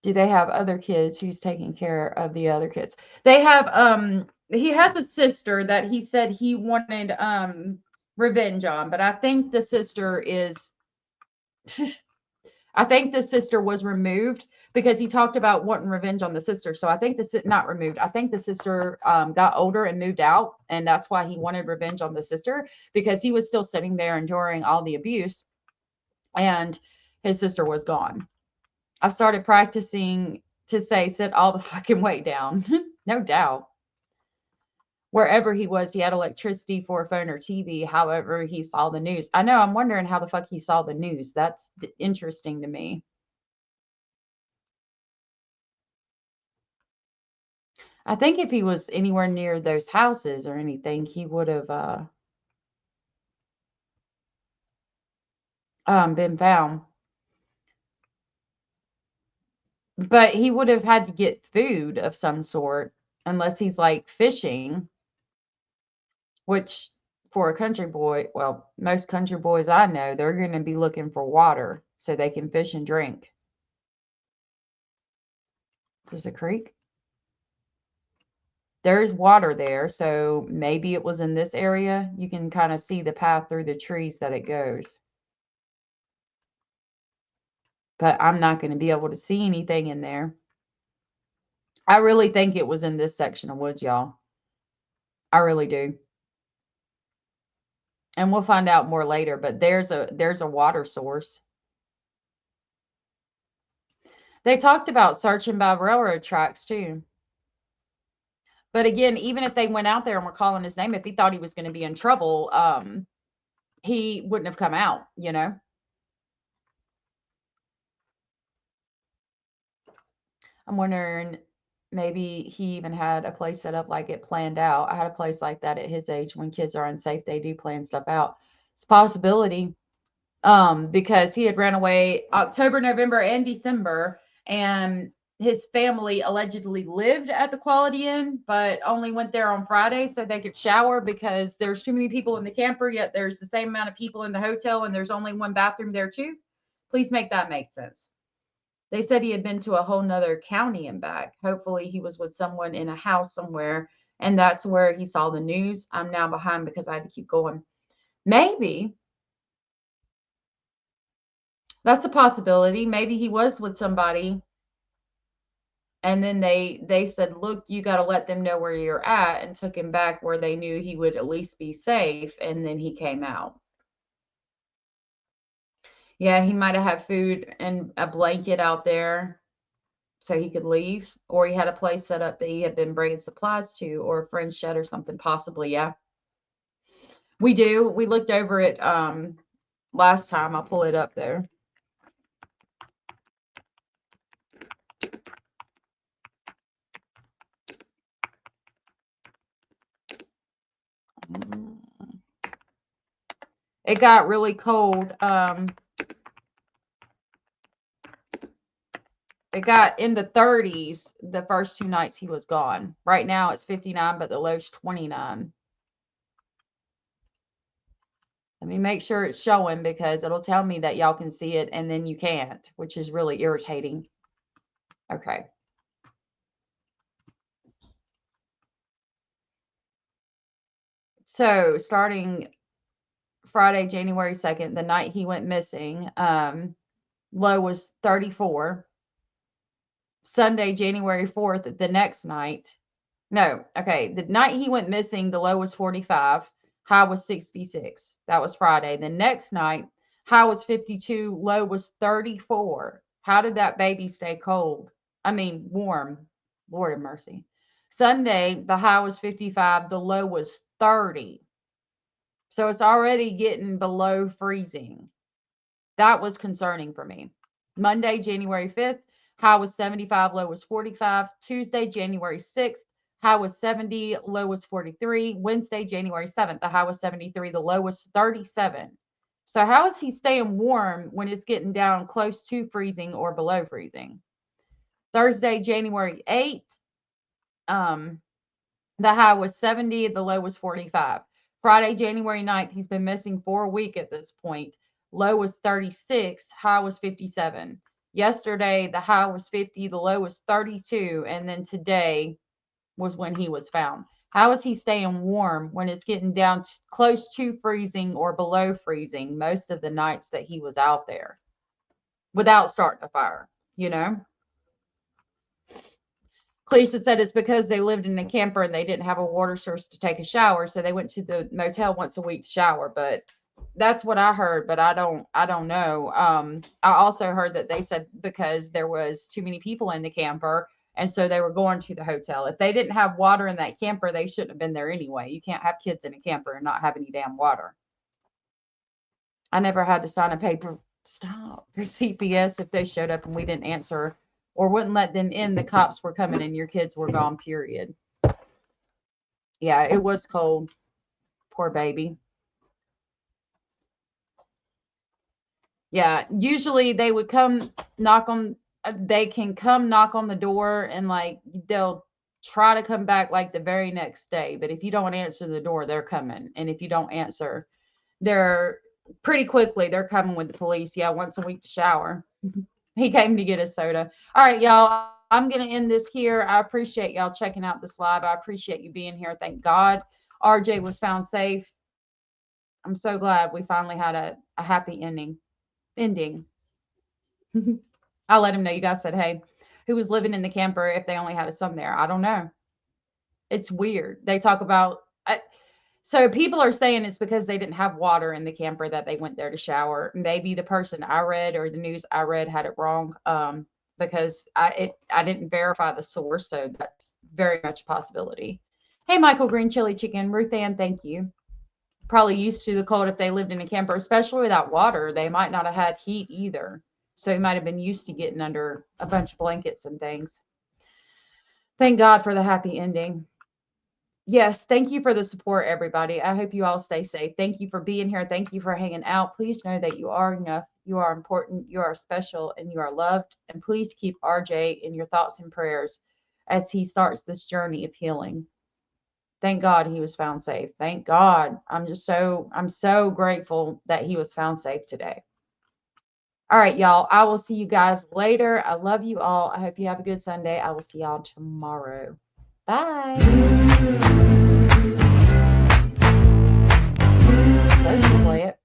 Do they have other kids? Who's taking care of the other kids? They have he has a sister that he said he wanted revenge on, but I think the sister is I think the sister was removed because he talked about wanting revenge on the sister. So I think not removed. I think the sister got older and moved out, and that's why he wanted revenge on the sister, because he was still sitting there enduring all the abuse, and his sister was gone. I started practicing to say, sit all the fucking way down. No doubt. Wherever he was, he had electricity for a phone or TV. However, he saw the news. I know. I'm wondering how the fuck he saw the news. That's interesting to me. I think if he was anywhere near those houses or anything, he would have been found. But he would have had to get food of some sort. unless he's like fishing, which for a country boy, well, most country boys I know, they're going to be looking for water so they can fish and drink. Is this a creek? There's water there, so maybe it was in this area. You can kind of see the path through the trees that it goes. But I'm not going to be able to see anything in there. I really think it was in this section of woods, y'all. I really do. And we'll find out more later, but there's a water source. They talked about searching by railroad tracks too. But again, even if they went out there and were calling his name, if he thought he was going to be in trouble, he wouldn't have come out, you know? I'm wondering, maybe he even had a place set up like it planned out. I had a place like that at his age. When kids are unsafe, they do plan stuff out. It's a possibility, because he had ran away October, November, and December, and his family allegedly lived at the Quality Inn, but only went there on Friday so they could shower because there's too many people in the camper, yet there's the same amount of people in the hotel, and there's only one bathroom there too. Please make that make sense. They said he had been to a whole nother county and back. Hopefully he was with someone in a house somewhere, and that's where he saw the news. I'm now behind because I had to keep going. Maybe that's a possibility. Maybe he was with somebody, and then they said, look, you got to let them know where you're at, and took him back where they knew he would at least be safe, and then he came out. Yeah, he might have had food and a blanket out there so he could leave, or he had a place set up that he had been bringing supplies to, or a friend's shed or something, possibly. Yeah, we looked over it last time. I'll pull it up there. It got really cold. It got in the 30s the first 2 nights he was gone. Right now it's 59, but the low's 29. Let me make sure it's showing, because it'll tell me that y'all can see it and then you can't, which is really irritating. Okay. So starting Friday, January 2nd, the night he went missing, low was 34. Sunday, January 4th, the next night. No, okay. The night he went missing, the low was 45. High was 66. That was Friday. The next night, high was 52. Low was 34. How did that baby stay cold? I mean, warm. Lord have mercy. Sunday, the high was 55. The low was 30. So it's already getting below freezing. That was concerning for me. Monday, January 5th, high was 75, low was 45. Tuesday, January 6th, high was 70, low was 43. Wednesday, January 7th, the high was 73, the low was 37. So how is he staying warm when it's getting down close to freezing or below freezing? Thursday, January 8th, the high was 70, the low was 45. Friday, January 9th, he's been missing for a week at this point. Low was 36, high was 57. Yesterday, the high was 50, the low was 32, and then today was when he was found. How is he staying warm when it's getting down close to freezing or below freezing most of the nights that he was out there without starting a fire, you know? Cleesa said it's because they lived in a camper and they didn't have a water source to take a shower, so they went to the motel once a week to shower. But that's what I heard, but I don't know. I also heard that they said because there was too many people in the camper, and so they were going to the hotel. If they didn't have water in that camper, they shouldn't have been there anyway. You can't have kids in a camper and not have any damn water. I never had to sign a paper for CPS if they showed up and we didn't answer or wouldn't let them in. The cops were coming and your kids were gone, period. Yeah, it was cold. Poor baby. Yeah, usually they would come knock on, they can come knock on the door and like they'll try to come back like the very next day. But if you don't answer the door, they're coming. And if you don't answer, they're pretty quickly, they're coming with the police. Yeah, once a week to shower. He came to get a soda. All right, y'all. I'm going to end this here. I appreciate y'all checking out this live. I appreciate you being here. Thank God RJ was found safe. I'm so glad we finally had a happy ending. I'll let him know. You guys said, hey, who was living in the camper if they only had a son there? I don't know. It's weird. They talk about, so people are saying it's because they didn't have water in the camper that they went there to shower. Maybe the person I read or the news I read had it wrong. Because I didn't verify the source, so that's very much a possibility. Hey, Michael Green Chili Chicken. Ruth Ann, thank you. Probably used to the cold if they lived in a camper, especially without water. They might not have had heat either. So he might have been used to getting under a bunch of blankets and things. Thank God for the happy ending. Yes, thank you for the support, everybody. I hope you all stay safe. Thank you for being here. Thank you for hanging out. Please know that you are enough. You are important. You are special, and you are loved. And please keep RJ in your thoughts and prayers as he starts this journey of healing. Thank God he was found safe. Thank God. I'm so grateful that he was found safe today. All right, y'all. I will see you guys later. I love you all. I hope you have a good Sunday. I will see y'all tomorrow. Bye. Let's play it.